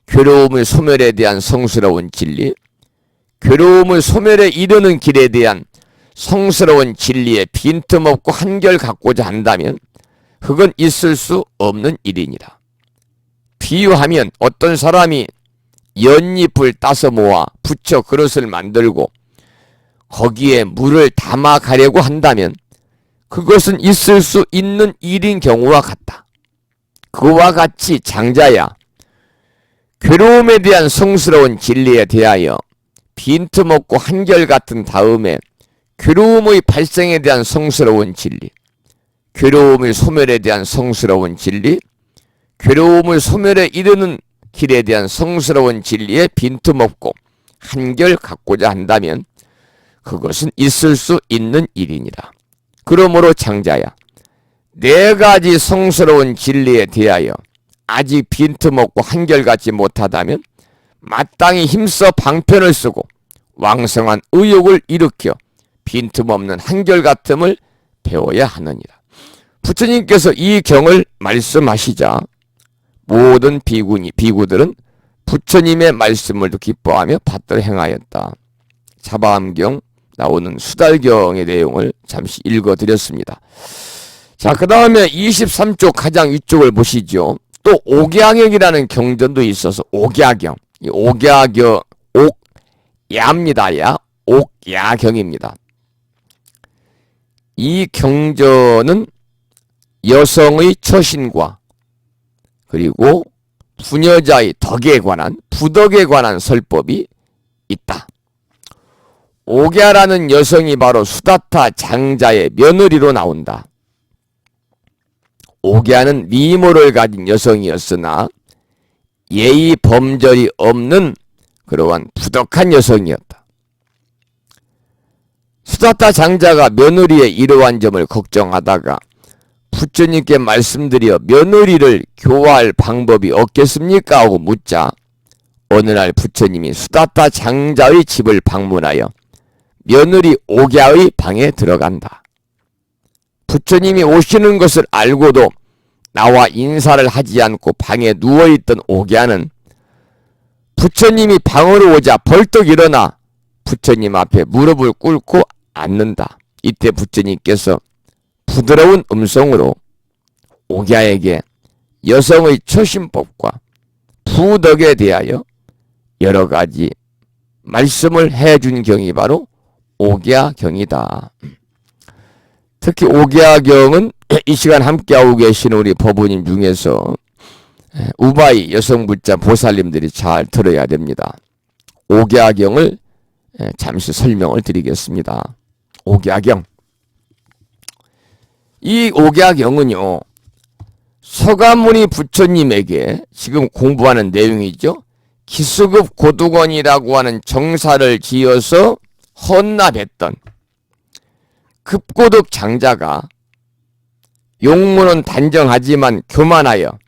괴로움의 소멸에 대한 성스러운 진리, 괴로움의 소멸에 이르는 길에 대한 성스러운 진리에 빈틈없고 한결같고자 한다면 그건 있을 수 없는 일이니라. 비유하면 어떤 사람이 연잎을 따서 모아 붙여 그릇을 만들고 거기에 물을 담아 가려고 한다면 그것은 있을 수 있는 일인 경우와 같다. 그와 같이 장자야, 괴로움에 대한 성스러운 진리에 대하여 빈틈없고 한결같은 다음에 괴로움의 발생에 대한 성스러운 진리, 괴로움의 소멸에 대한 성스러운 진리, 괴로움의 소멸에 이르는 길에 대한 성스러운 진리에 빈틈없고 한결같고자 한다면 그것은 있을 수 있는 일이니라. 그러므로 장자야, 4가지 성스러운 진리에 대하여 아직 빈틈없고 한결같지 못하다면 마땅히 힘써 방편을 쓰고 왕성한 의욕을 일으켜 빈틈없는 한결같음을 배워야 하느니라. 부처님께서 이 경을 말씀하시자 모든 비구들은 부처님의 말씀을 기뻐하며 받들어 행하였다. 자바암경 나오는 수달경의 내용을 잠시 읽어드렸습니다. 자, 그 다음에 23쪽 가장 위쪽을 보시죠. 또 옥야경이라는 경전도 있어서 옥야경, 이 옥야경, 옥야입니다. 옥야경입니다. 이 경전은 여성의 처신과 그리고 부녀자의 덕에 관한, 부덕에 관한 설법이 있다. 옥야라는 여성이 바로 수다타 장자의 며느리로 나온다. 옥야는 미모를 가진 여성이었으나 예의 범절이 없는 그러한 부덕한 여성이었다. 수다타 장자가 며느리의 이러한 점을 걱정하다가 부처님께 말씀드려 며느리를 교화할 방법이 없겠습니까? 하고 묻자 어느 날 부처님이 수다타 장자의 집을 방문하여 며느리 옥야의 방에 들어간다. 부처님이 오시는 것을 알고도 나와 인사를 하지 않고 방에 누워있던 옥야는 부처님이 방으로 오자 벌떡 일어나 부처님 앞에 무릎을 꿇고 앉는다. 이때 부처님께서 부드러운 음성으로 옥야에게 여성의 처신법과 부덕에 대하여 여러 가지 말씀을 해준 경이 바로 옥야경이다. 특히 옥야경은 이 시간 함께하고 계신 우리 법부님 중에서 우바이 여성불자 보살님들이 잘 들어야 됩니다. 옥야경을 잠시 설명을 드리겠습니다. 옥야경. 이 옥야경은요, 서가모니 부처님에게 지금 공부하는 내용이죠. 기수급 고두건이라고 하는 정사를 지어서 헌납했던 급고득 장자가 용문은 단정하지만 교만하여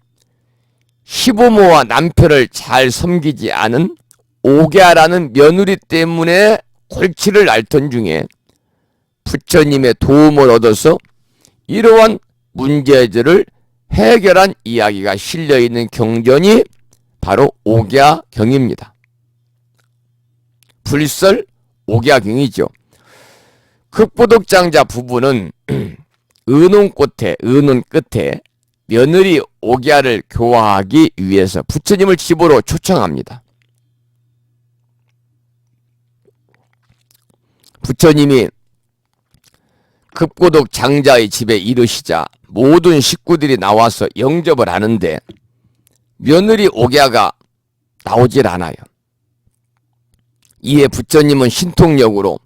시부모와 남편을 잘 섬기지 않은 옥야라는 며느리 때문에 골치를 앓던 중에 부처님의 도움을 얻어서 이러한 문제들을 해결한 이야기가 실려있는 경전이 바로 옥야경입니다. 불설 옥야경이죠. 급고득장자 부부는 은혼 끝에 며느리 옥야를 교화하기 위해서 부처님을 집으로 초청합니다. 부처님이 급고득 장자의 집에 이르시자 모든 식구들이 나와서 영접을 하는데 며느리 옥야가 나오질 않아요. 이에 부처님은 신통력으로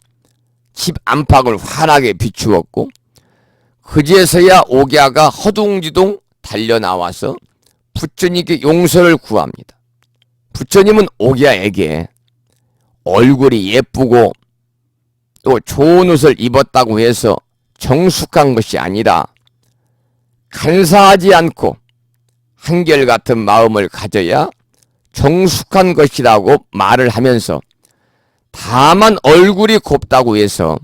집 안팎을 환하게 비추었고 그제서야 옥야가 허둥지둥 달려나와서 부처님께 용서를 구합니다. 부처님은 옥야에게 얼굴이 예쁘고 또 좋은 옷을 입었다고 해서 정숙한 것이 아니라 간사하지 않고 한결같은 마음을 가져야 정숙한 것이라고 말을 하면서 다만 얼굴이 곱다고 해서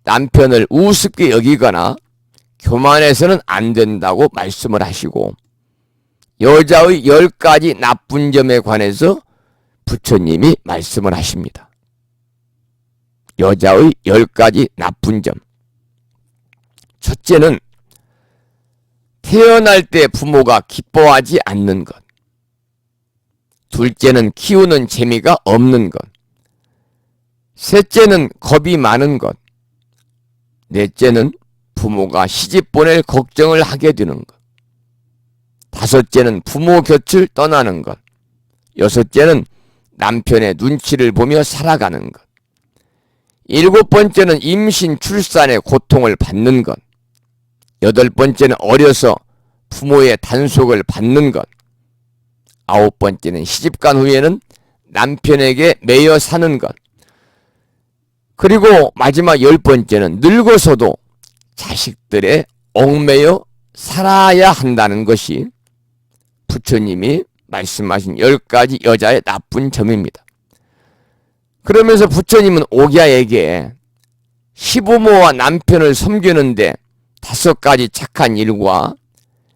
남편을 우습게 여기거나 교만해서는 안 된다고 말씀을 하시고 여자의 10가지 나쁜 점에 관해서 부처님이 말씀을 하십니다. 여자의 10가지 나쁜 점. 첫째는 태어날 때 부모가 기뻐하지 않는 것. 둘째는 키우는 재미가 없는 것. 셋째는 겁이 많은 것. 넷째는 부모가 시집 보낼 걱정을 하게 되는 것. 다섯째는 부모 곁을 떠나는 것. 여섯째는 남편의 눈치를 보며 살아가는 것. 일곱 번째는 임신 출산의 고통을 받는 것. 여덟 번째는 어려서 부모의 단속을 받는 것. 아홉 번째는 시집간 후에는 남편에게 매여 사는 것. 그리고 마지막 10번째는 늙어서도 자식들의 얽매여 살아야 한다는 것이 부처님이 말씀하신 10가지 여자의 나쁜 점입니다. 그러면서 부처님은 오기야에게 시부모와 남편을 섬기는데 5가지 착한 일과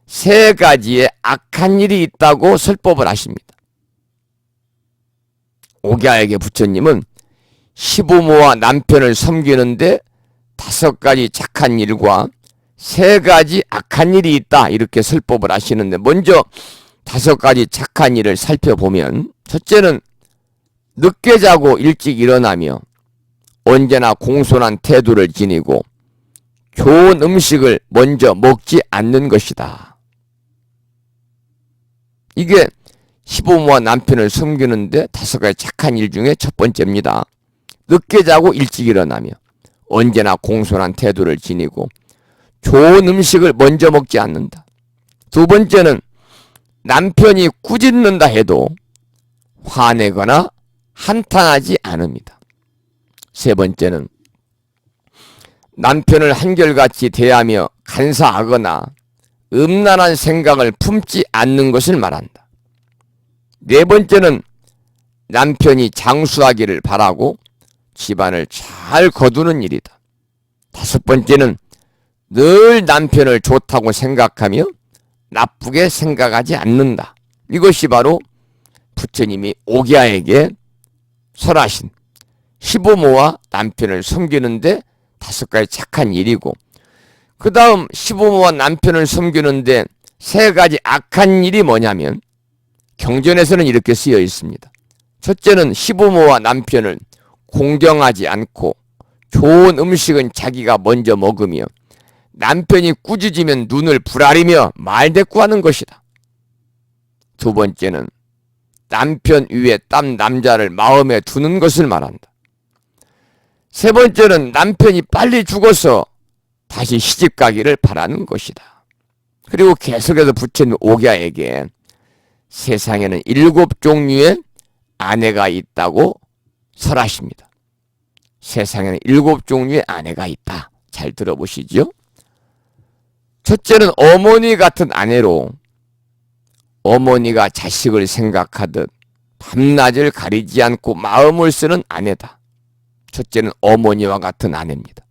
3가지의 악한 일이 있다고 설법을 하십니다. 오기야에게 부처님은 시부모와 남편을 섬기는데 5가지 착한 일과 3가지 악한 일이 있다, 이렇게 설법을 하시는데, 먼저 5가지 착한 일을 살펴보면, 첫째는 늦게 자고 일찍 일어나며 언제나 공손한 태도를 지니고 좋은 음식을 먼저 먹지 않는 것이다. 이게 시부모와 남편을 섬기는데 5가지 착한 일 중에 첫 번째입니다. 늦게 자고 일찍 일어나며 언제나 공손한 태도를 지니고 좋은 음식을 먼저 먹지 않는다. 2번째는 남편이 꾸짖는다 해도 화내거나 한탄하지 않습니다. 3번째는 남편을 한결같이 대하며 간사하거나 음란한 생각을 품지 않는 것을 말한다. 4번째는 남편이 장수하기를 바라고 집안을 잘 거두는 일이다. 5번째는 늘 남편을 좋다고 생각하며 나쁘게 생각하지 않는다. 이것이 바로 부처님이 오기야에게 설하신 시부모와 남편을 섬기는데 5가지 착한 일이고, 그 다음 시부모와 남편을 섬기는데 3가지 악한 일이 뭐냐면, 경전에서는 이렇게 쓰여 있습니다. 첫째는 시부모와 남편을 공경하지 않고 좋은 음식은 자기가 먼저 먹으며 남편이 꾸짖으면 눈을 부라리며 말대꾸하는 것이다. 2번째는 남편 위에 딴 남자를 마음에 두는 것을 말한다. 3번째는 남편이 빨리 죽어서 다시 시집가기를 바라는 것이다. 그리고 계속해서 부처님 오기야에게 세상에는 7종류의 아내가 있다고 설하십니다. 세상에는 7종류의 아내가 있다. 잘 들어보시죠. 첫째는 어머니 같은 아내로 어머니가 자식을 생각하듯 밤낮을 가리지 않고 마음을 쓰는 아내다. 첫째는 어머니와 같은 아내입니다.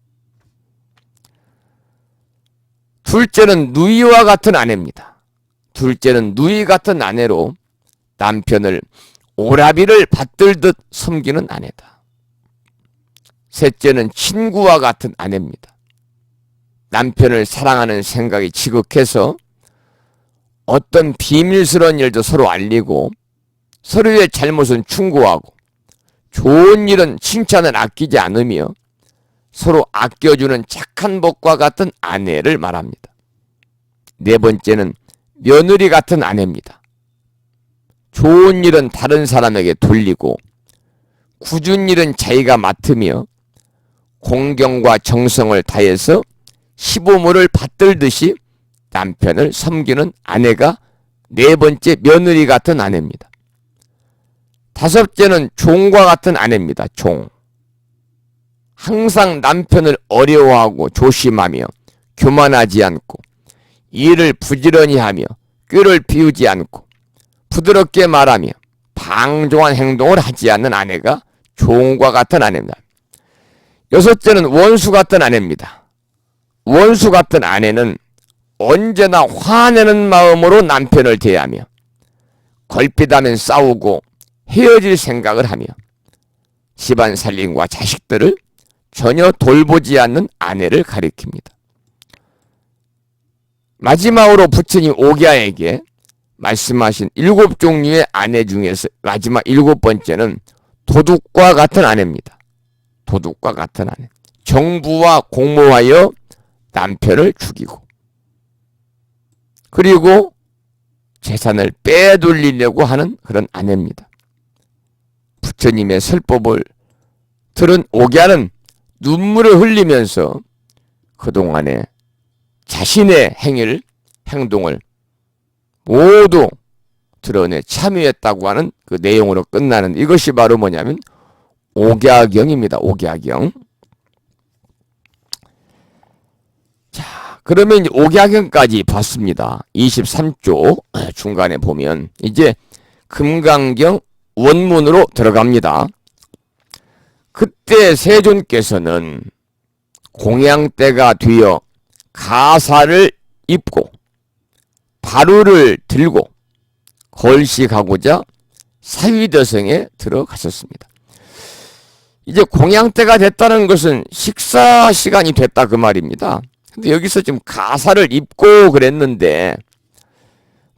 둘째는 누이와 같은 아내입니다. 둘째는 누이 같은 아내로 남편을 오라비를 받들듯 섬기는 아내다. 셋째는 친구와 같은 아내입니다. 남편을 사랑하는 생각이 지극해서 어떤 비밀스러운 일도 서로 알리고 서로의 잘못은 충고하고 좋은 일은 칭찬을 아끼지 않으며 서로 아껴주는 착한 복과 같은 아내를 말합니다. 4번째는 며느리 같은 아내입니다. 좋은 일은 다른 사람에게 돌리고 굳은 일은 자기가 맡으며 공경과 정성을 다해서 시부모를 받들듯이 남편을 섬기는 아내가 4번째 며느리 같은 아내입니다. 5번째는 종과 같은 아내입니다. 종. 항상 남편을 어려워하고 조심하며 교만하지 않고 일을 부지런히 하며 꾀를 피우지 않고 부드럽게 말하며 방종한 행동을 하지 않는 아내가 종과 같은 아내입니다. 6번째는 원수 같은 아내입니다. 원수 같은 아내는 언제나 화내는 마음으로 남편을 대하며 걸핏하면 싸우고 헤어질 생각을 하며 집안 살림과 자식들을 전혀 돌보지 않는 아내를 가리킵니다. 마지막으로 부처님 오기야에게 말씀하신 7종류의 아내 중에서 마지막 7번째는 도둑과 같은 아내입니다. 도둑과 같은 아내. 정부와 공모하여 남편을 죽이고 그리고 재산을 빼돌리려고 하는 그런 아내입니다. 부처님의 설법을 들은 오기야는 눈물을 흘리면서 그동안에 자신의 행동을 모두 드러내 참여했다고 하는 그 내용으로 끝나는, 이것이 바로 뭐냐면 오기야경입니다. 오기야경. 자, 그러면 오기야경까지 봤습니다. 23조 중간에 보면 이제 금강경 원문으로 들어갑니다. 그때 세존께서는 공양대가 되어 가사를 입고 바루를 들고 걸식하고자 사위대성에 들어가셨습니다. 이제 공양대가 됐다는 것은 식사 시간이 됐다 그 말입니다. 근데 여기서 지금 가사를 입고 그랬는데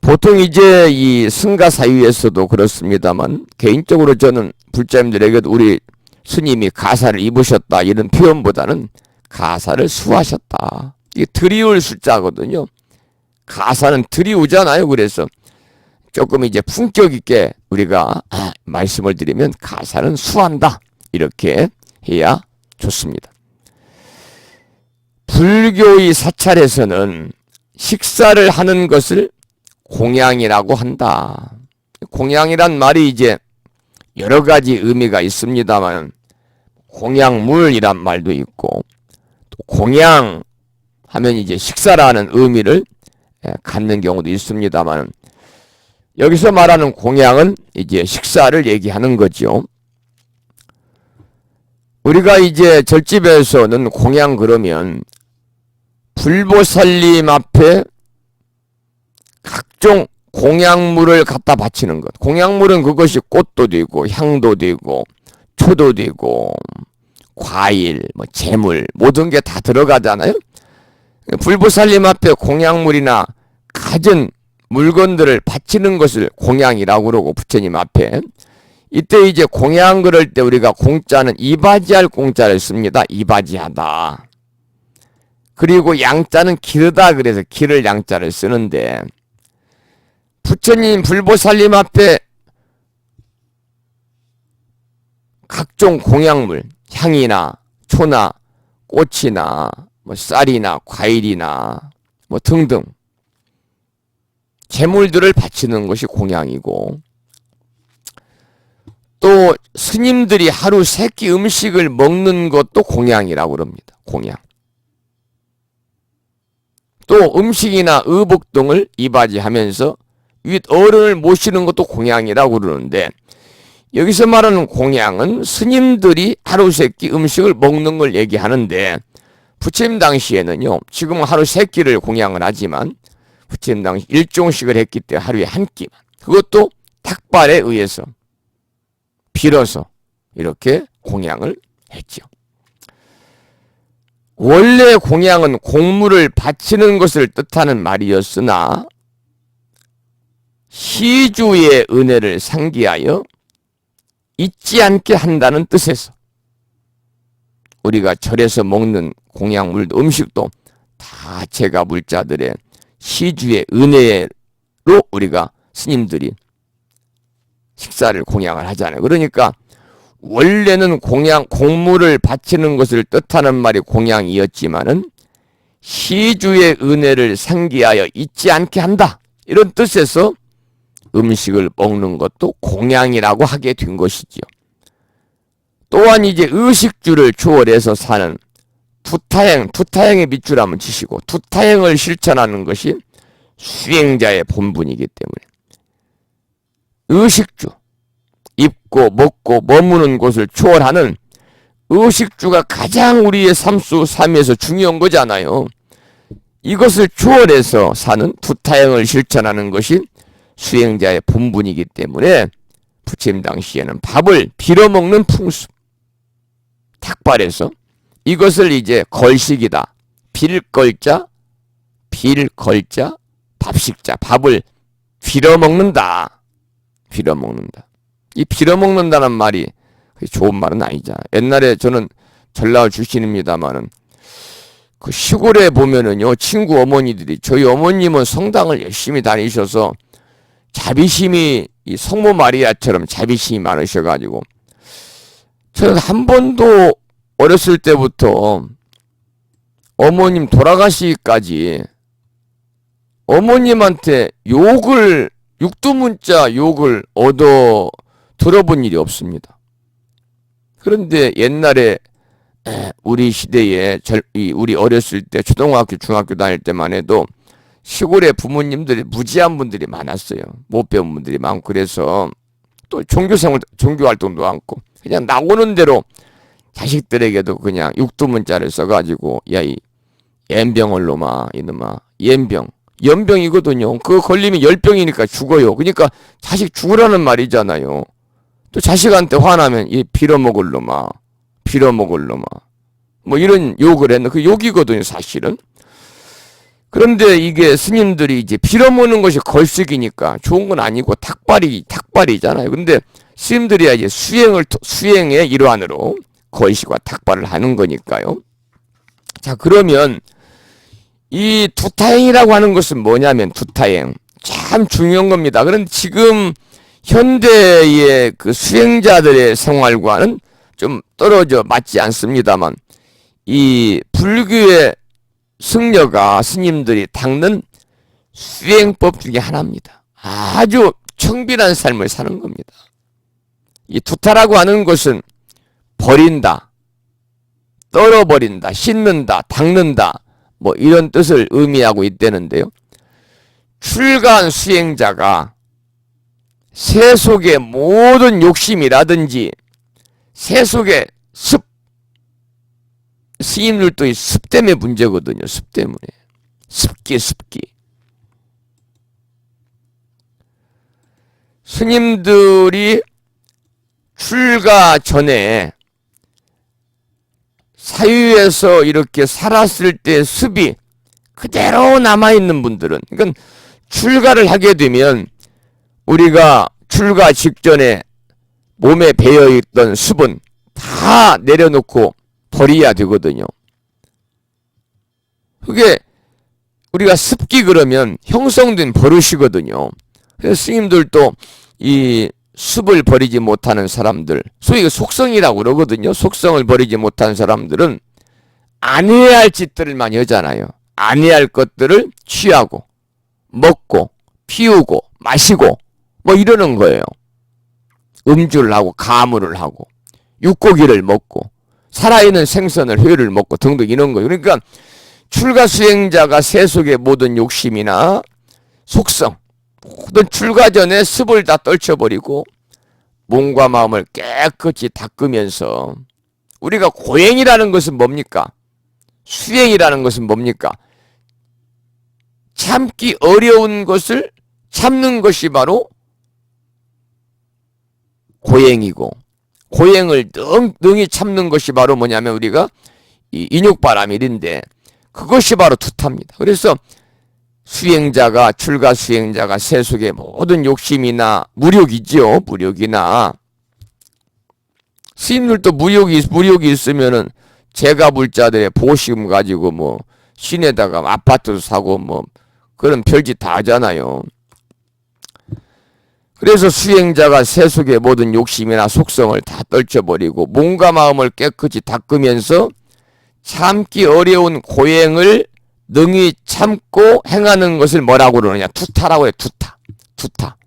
보통 이제 이 승가사위에서도 그렇습니다만 개인적으로 저는 불자님들에게도 우리 스님이 가사를 입으셨다 이런 표현보다는 가사를 수하셨다. 이게 드리울 숫자거든요. 가사는 드리우잖아요. 그래서 조금 이제 품격 있게 우리가 말씀을 드리면 가사는 수한다. 이렇게 해야 좋습니다. 불교의 사찰에서는 식사를 하는 것을 공양이라고 한다. 공양이란 말이 이제 여러 가지 의미가 있습니다만 공양물이란 말도 있고 또 공양 하면 이제 식사라는 의미를 갖는 경우도 있습니다만 여기서 말하는 공양은 이제 식사를 얘기하는 거죠. 우리가 이제 절집에서는 공양 그러면 불보살님 앞에 각종 공양물을 갖다 바치는 것. 공양물은 그것이 꽃도 되고 향도 되고 초도 되고 과일, 뭐 재물 모든 게 다 들어가잖아요. 불보살님 앞에 공양물이나 갖은 물건들을 바치는 것을 공양이라고 그러고 부처님 앞에 이때 이제 공양 그럴 때 우리가 공자는 이바지할 공자를 씁니다. 이바지하다. 그리고 양자는 기르다 그래서 기를 양자를 쓰는데 부처님 불보살님 앞에 각종 공양물 향이나 초나 꽃이나 뭐 쌀이나 과일이나 뭐 등등 재물들을 바치는 것이 공양이고 또 스님들이 하루 3끼 음식을 먹는 것도 공양이라고 그럽니다. 공양. 또 음식이나 의복 등을 이바지하면서 윗 어른을 모시는 것도 공양이라고 그러는데 여기서 말하는 공양은 스님들이 하루 3끼 음식을 먹는 걸 얘기하는데 부처님 당시에는요. 지금 하루 3끼를 공양을 하지만 부처님 당시 일종식을 했기 때문에 하루에 한 끼만. 그것도 탁발에 의해서 빌어서 이렇게 공양을 했죠. 원래 공양은 공물을 바치는 것을 뜻하는 말이었으나 시주의 은혜를 상기하여 잊지 않게 한다는 뜻에서 우리가 절에서 먹는 공양물도 음식도 다 제가 물자들의 시주의 은혜로 우리가 스님들이 식사를 공양을 하잖아요. 그러니까 원래는 공물을 바치는 것을 뜻하는 말이 공양이었지만은 시주의 은혜를 상기하여 잊지 않게 한다. 이런 뜻에서 음식을 먹는 것도 공양이라고 하게 된 것이지요. 또한 이제 의식주를 초월해서 사는 투타행의 밑줄 한번 치시고 투타행을 실천하는 것이 수행자의 본분이기 때문에 의식주, 입고 먹고 머무는 곳을 초월하는 의식주가 가장 우리의 삶에서 중요한 거잖아요. 이것을 초월해서 사는 투타행을 실천하는 것이 수행자의 본분이기 때문에 부처님 당시에는 밥을 빌어먹는 풍습, 탁발에서 이것을 이제 걸식이다. 빌걸자, 빌걸자, 밥식자, 밥을 빌어먹는다. 빌어먹는다. 이 빌어먹는다는 말이 좋은 말은 아니잖아. 옛날에 저는 전라도 출신입니다만은 그 시골에 보면은요, 친구 어머니들이 저희 어머님은 성당을 열심히 다니셔서 자비심이 이 성모 마리아처럼 자비심이 많으셔가지고 저는 한 번도 어렸을 때부터 어머님 돌아가시기까지 어머님한테 육두문자 욕을 얻어 들어본 일이 없습니다. 그런데 옛날에 우리 시대에 우리 어렸을 때 초등학교 중학교 다닐 때만 해도 시골에 부모님들이 무지한 분들이 많았어요. 못 배운 분들이 많고 그래서 또 종교활동도 많고 그냥 나오는 대로 자식들에게도 그냥 육두문자를 써가지고 야 이 연병을 놈아 이놈아 연병이거든요. 그거 걸리면 열병이니까 죽어요. 그러니까 자식 죽으라는 말이잖아요. 또 자식한테 화나면 이 빌어먹을 놈아 뭐 이런 욕을 했나 그 욕이거든요 사실은. 그런데 이게 스님들이 이제 빌어먹는 것이 걸식이니까 좋은 건 아니고 탁발이잖아요. 근데 스님들이야 이제 수행의 일환으로 걸식과 탁발을 하는 거니까요. 자, 그러면 이 두타행이라고 하는 것은 뭐냐면 두타행 참 중요한 겁니다. 그런데 지금 현대의 그 수행자들의 생활과는 좀 떨어져 맞지 않습니다만 이 불교의 승려가 스님들이 닦는 수행법 중에 하나입니다. 아주 청빈한 삶을 사는 겁니다. 이 두타라고 하는 것은 버린다, 떨어버린다, 씻는다, 닦는다 뭐 이런 뜻을 의미하고 있다는데요. 출가한 수행자가 세속의 모든 욕심이라든지 세속의 스님들도 이 습 때문에 문제거든요. 습 때문에. 습기. 스님들이 출가 전에 사유에서 이렇게 살았을 때 습이 그대로 남아있는 분들은, 그러니까 출가를 하게 되면 우리가 출가 직전에 몸에 배어있던 습은 다 내려놓고 버려야 되거든요. 그게 우리가 습기 그러면 형성된 버릇이거든요. 그래서 스님들도 이 습을 버리지 못하는 사람들, 소위 속성이라고 그러거든요. 속성을 버리지 못한 사람들은 안 해야 할 짓들을 많이 하잖아요. 안 해야 할 것들을 취하고 먹고 피우고 마시고 뭐 이러는 거예요. 음주를 하고 가물을 하고 육고기를 먹고 살아있는 생선을 회를 먹고 등등 이런 거예요. 그러니까 출가 수행자가 세속의 모든 욕심이나 속성, 모든 출가 전에 습을 다 떨쳐버리고 몸과 마음을 깨끗이 닦으면서 우리가 고행이라는 것은 뭡니까? 수행이라는 것은 뭡니까? 참기 어려운 것을 참는 것이 바로 고행이고, 고행을 능히 참는 것이 바로 뭐냐면 우리가 이 인욕바라밀인데 그것이 바로 두타입니다. 그래서 수행자가, 출가 수행자가 세속의 모든 욕심이나 무력이지요. 무력이나 스님들도 무력이 있으면은 제가불자들의 보시금 가지고 뭐 시내다가 아파트도 사고 뭐 그런 별짓 다 하잖아요. 그래서 수행자가 세속의 모든 욕심이나 속성을 다 떨쳐버리고 몸과 마음을 깨끗이 닦으면서 참기 어려운 고행을 능히 참고 행하는 것을 뭐라고 그러느냐? 두타라고 해요. 두타.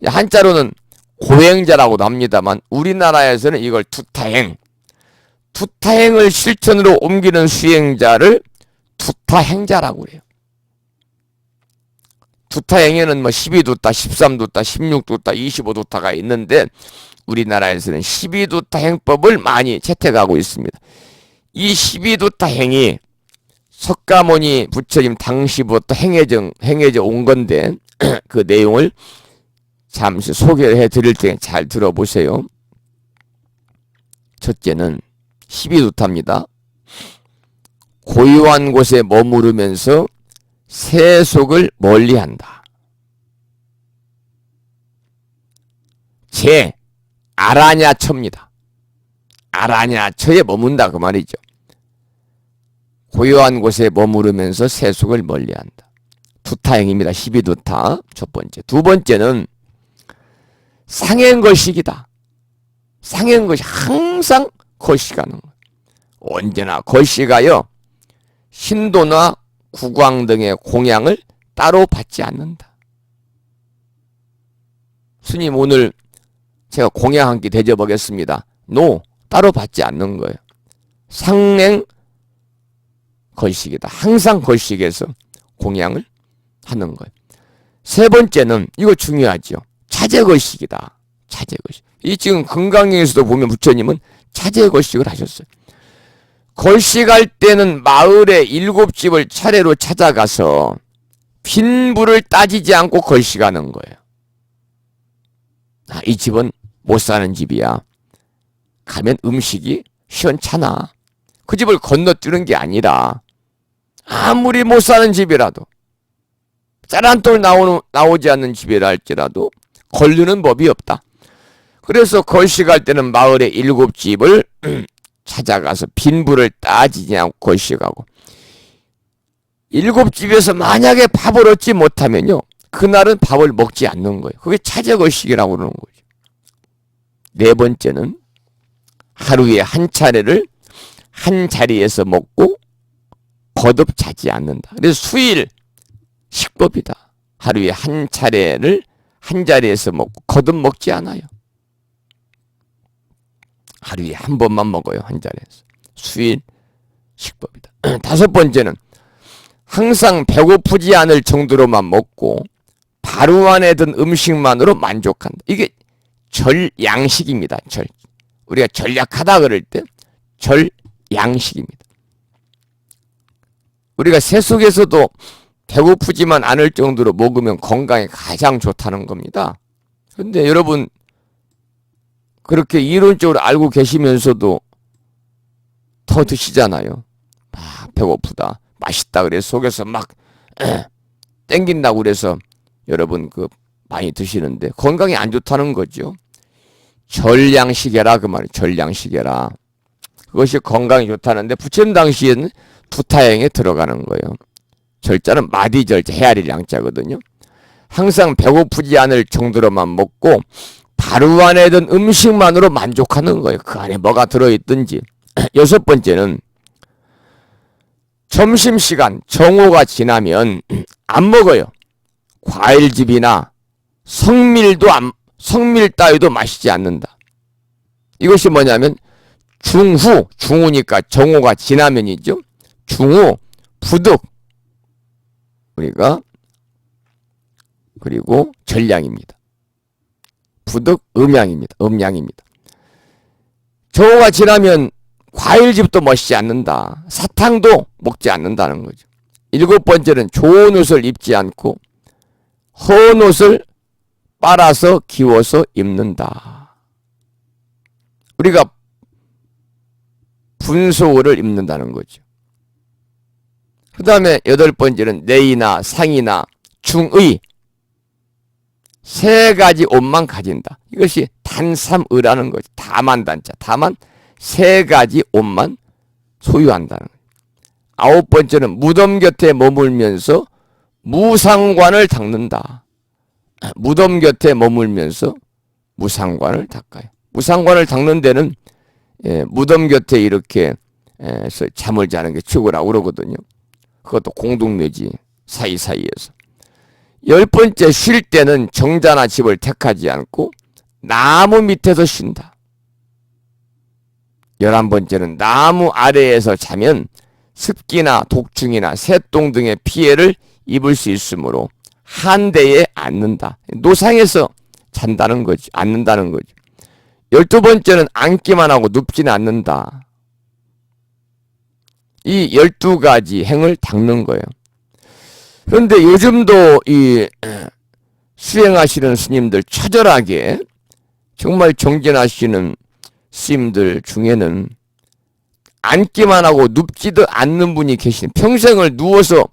한자로는 고행자라고도 합니다만 우리나라에서는 이걸 두타행을 실천으로 옮기는 수행자를 두타행자라고 그래요. 두타행에는 뭐 12두타, 13두타, 16두타, 25두타가 있는데 우리나라에서는 12두타 행법을 많이 채택하고 있습니다. 이 12두타 행이 석가모니 부처님 당시부터 행해져 온 건데 그 내용을 잠시 소개해 드릴 때 잘 들어보세요. 첫째는 12두타입니다. 고요한 곳에 머무르면서 세속을 멀리한다. 아라냐처입니다. 아라냐처에 머문다 그 말이죠. 고요한 곳에 머무르면서 세속을 멀리한다. 두타행입니다. 12두타 첫 번째. 두 번째는 상행걸식이다. 상행걸식 항상 걸식하는 거예요. 언제나 걸식하여 신도나 국왕 등의 공양을 따로 받지 않는다. 스님 오늘 제가 공양 한 끼 대접하겠습니다. 따로 받지 않는 거예요. 상행 걸식이다. 항상 걸식해서 공양을 하는 거예요. 세 번째는 이거 중요하죠. 차제걸식이다. 차제걸식. 이 지금 금강경에서도 보면 부처님은 차제 걸식을 하셨어요. 걸식할 때는 마을의 7집을 차례로 찾아가서 빈부를 따지지 않고 걸식하는 거예요. 이 집은 못 사는 집이야. 가면 음식이 시원찮아. 그 집을 건너뛰는 게 아니라 아무리 못 사는 집이라도 짤 한 돌 나오지 않는 집이라 할지라도 걸르는 법이 없다. 그래서 걸식할 때는 마을의 7집을 찾아가서 빈부를 따지지 않고 걸식하고 7집에서 만약에 밥을 얻지 못하면요 그날은 밥을 먹지 않는 거예요. 그게 차제걸식이라고 그러는 거죠. 네 번째는 하루에 한 차례를 한 자리에서 먹고 거듭 자지 않는다. 그래서 수일 식법이다. 하루에 한 차례를 한 자리에서 먹고 거듭 먹지 않아요. 하루에 한 번만 먹어요. 한 자리에서. 수일 식법이다. 다섯 번째는 항상 배고프지 않을 정도로만 먹고 바로 안에 든 음식만으로 만족한다. 이게 절양식입니다. 우리가 전략하다 그럴 때 절양식입니다. 우리가 세속에서도 배고프지만 않을 정도로 먹으면 건강에 가장 좋다는 겁니다. 근데 여러분 그렇게 이론적으로 알고 계시면서도 더 드시잖아요. 배고프다. 맛있다 그래서 속에서 막 땡긴다고 그래서 여러분 많이 드시는데 건강에 안 좋다는 거죠. 절양식해라 그 말이에요. 절양식해라. 그것이 건강에 좋다는데 부처님 당시에는 두타행에 들어가는 거예요. 절자는 마디절자 헤아릴 양자거든요. 항상 배고프지 않을 정도로만 먹고 바로 안에 든 음식만으로 만족하는 거예요. 그 안에 뭐가 들어있든지. 여섯 번째는 점심시간 정오가 지나면 안 먹어요. 과일즙이나 성밀 따위도 마시지 않는다. 이것이 뭐냐면 중후니까 정오가 지나면이죠. 중후, 부득 우리가 그리고 전량입니다. 부득 음양입니다. 정오가 지나면 과일즙도 마시지 않는다. 사탕도 먹지 않는다는 거죠. 일곱 번째는 좋은 옷을 입지 않고 헌 옷을 빨아서 기워서 입는다. 우리가 분소를 입는다는 거죠. 그 다음에 여덟 번째는 내의나 상의나 중의 세 가지 옷만 가진다. 이것이 단삼의라는 거죠. 다만단자. 다만 세 가지 옷만 소유한다는 거죠. 아홉 번째는 무덤 곁에 머물면서 무상관을 닦는다. 무덤 곁에 머물면서 무상관을 닦아요. 무상관을 닦는 데는 무덤 곁에 이렇게 잠을 자는 게 최고라고 그러거든요. 그것도 공동묘지 사이사이에서. 열 번째, 쉴 때는 정자나 집을 택하지 않고 나무 밑에서 쉰다. 11번째는 나무 아래에서 자면 습기나 독충이나 새똥 등의 피해를 입을 수 있으므로 한대에 앉는다. 노상에서 잔다는 거지. 앉는다는 거지. 12번째는 앉기만 하고 눕지는 않는다. 이 12가지 행을 닦는 거예요. 그런데 요즘도 이 수행하시는 스님들 처절하게 정말 정진하시는 스님들 중에는 앉기만 하고 눕지도 않는 분이 계시네. 평생을 누워서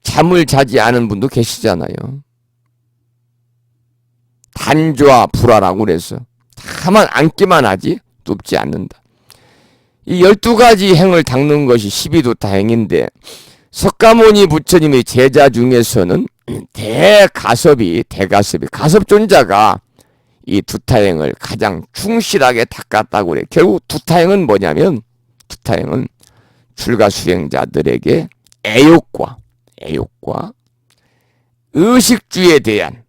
잠을 자지 않은 분도 계시잖아요. 단좌 불화라고 그래서 다만 앉기만 하지 눕지 않는다. 이 12가지 행을 닦는 것이 12두타행인데 석가모니 부처님의 제자 중에서는 대가섭이 가섭존자가 이 두타행을 가장 충실하게 닦았다고 그래요. 결국 두타행은 뭐냐면 두타행은 출가 수행자들에게 애욕과 의식주에 대한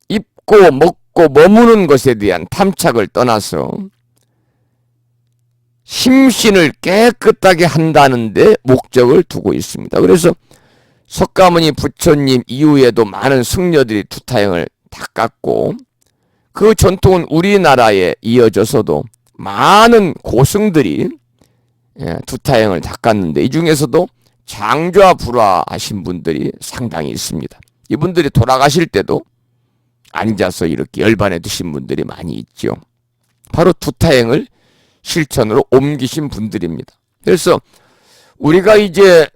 입고 먹고 머무는 것에 대한 탐착을 떠나서 심신을 깨끗하게 한다는 데 목적을 두고 있습니다. 그래서 석가모니 부처님 이후에도 많은 승려들이 두타행을 닦았고 그 전통은 우리나라에 이어져서도 많은 고승들이 두타행을 닦았는데 이 중에서도 장좌불화하신 분들이 상당히 있습니다. 이분들이 돌아가실 때도 앉아서 이렇게 열반에 드신 분들이 많이 있죠. 바로 두타행을 실천으로 옮기신 분들입니다. 그래서 우리가 이제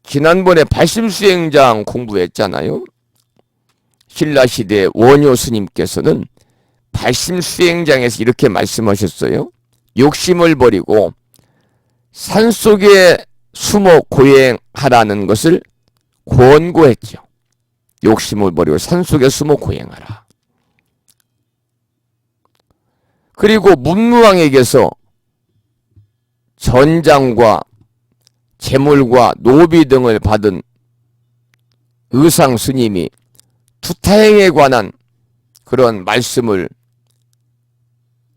지난번에 발심수행장 공부했잖아요. 신라시대 원효 스님께서는 발심수행장에서 이렇게 말씀하셨어요. 욕심을 버리고 산속에 숨어 고행하라는 것을 권고했죠. 욕심을 버리고 산속에 숨어 고행하라. 그리고 문무왕에게서 전장과 재물과 노비 등을 받은 의상 스님이 두타행에 관한 그런 말씀을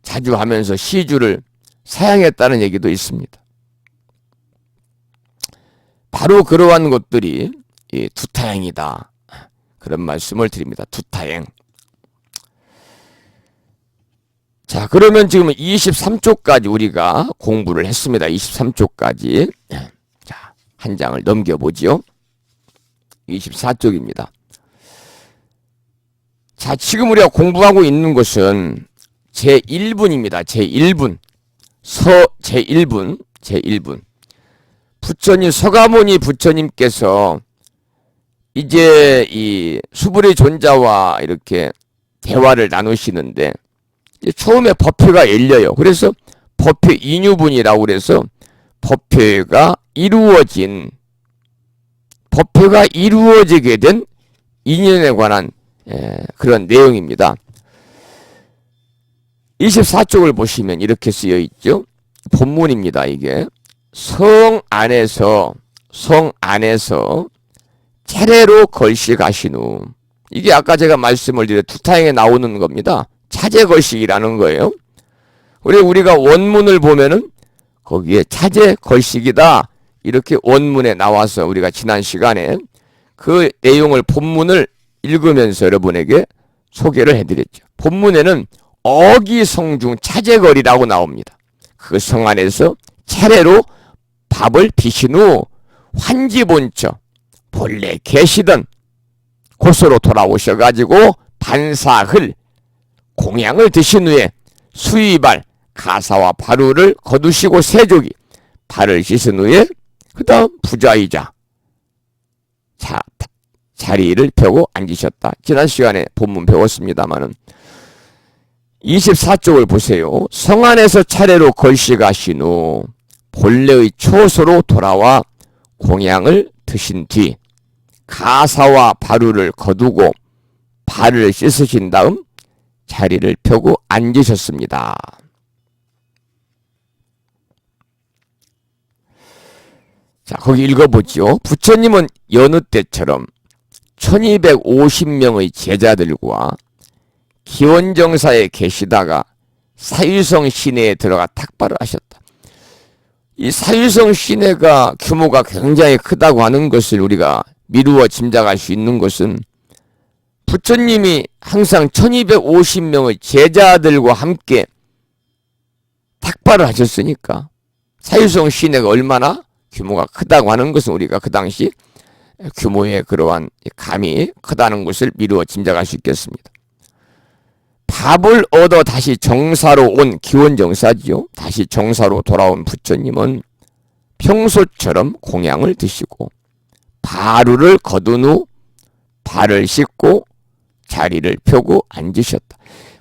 자주 하면서 시주를 사양했다는 얘기도 있습니다. 바로 그러한 것들이 이 두타행이다. 그런 말씀을 드립니다. 두타행. 자, 그러면 지금 23쪽까지 우리가 공부를 했습니다. 23쪽까지. 자, 한 장을 넘겨보지요. 24쪽입니다. 자, 지금 우리가 공부하고 있는 것은 제1분입니다. 제1분. 제1분. 부처님, 서가모니 부처님께서 이제 이 수불의 존자와 이렇게 대화를 나누시는데 처음에 법회가 열려요. 그래서 법회 인유분이라고 그래서 법회가 이루어지게 된 인연에 관한 그런 내용입니다. 24쪽을 보시면 이렇게 쓰여 있죠. 본문입니다. 이게 성 안에서 차례로 걸식하신 후, 이게 아까 제가 말씀을 드린 두타행에 나오는 겁니다. 차제걸식이라는 거예요. 우리가 원문을 보면은 거기에 차제걸식이다 이렇게 원문에 나와서 우리가 지난 시간에 그 내용을 본문을 읽으면서 여러분에게 소개를 해드렸죠. 본문에는 어기성중 차제거리라고 나옵니다. 그 성 안에서 차례로 밥을 비신 후 환지본처 본래 계시던 곳으로 돌아오셔가지고 반사흘 공양을 드신 후에 수이발 가사와 바루를 거두시고 세족이 발을 씻은 후에 그 다음 부자이자 자리를 펴고 앉으셨다. 지난 시간에 본문 배웠습니다마는 24쪽을 보세요. 성 안에서 차례로 걸식하신 후 본래의 초소로 돌아와 공양을 드신 뒤 가사와 바루를 거두고 발을 씻으신 다음 자리를 펴고 앉으셨습니다. 자, 거기 읽어보죠. 부처님은 여느 때처럼 1250명의 제자들과 기원정사에 계시다가 사유성 시내에 들어가 탁발을 하셨다. 이 사유성 시내가 규모가 굉장히 크다고 하는 것을 우리가 미루어 짐작할 수 있는 것은 부처님이 항상 1250명의 제자들과 함께 탁발을 하셨으니까 사유성 시내가 얼마나 규모가 크다고 하는 것은 우리가 그 당시 규모의 그러한 감이 크다는 것을 미루어 짐작할 수 있겠습니다. 밥을 얻어 다시 정사로 온 기원정사지요. 다시 정사로 돌아온 부처님은 평소처럼 공양을 드시고 바루를 거둔 후 발을 씻고 자리를 펴고 앉으셨다.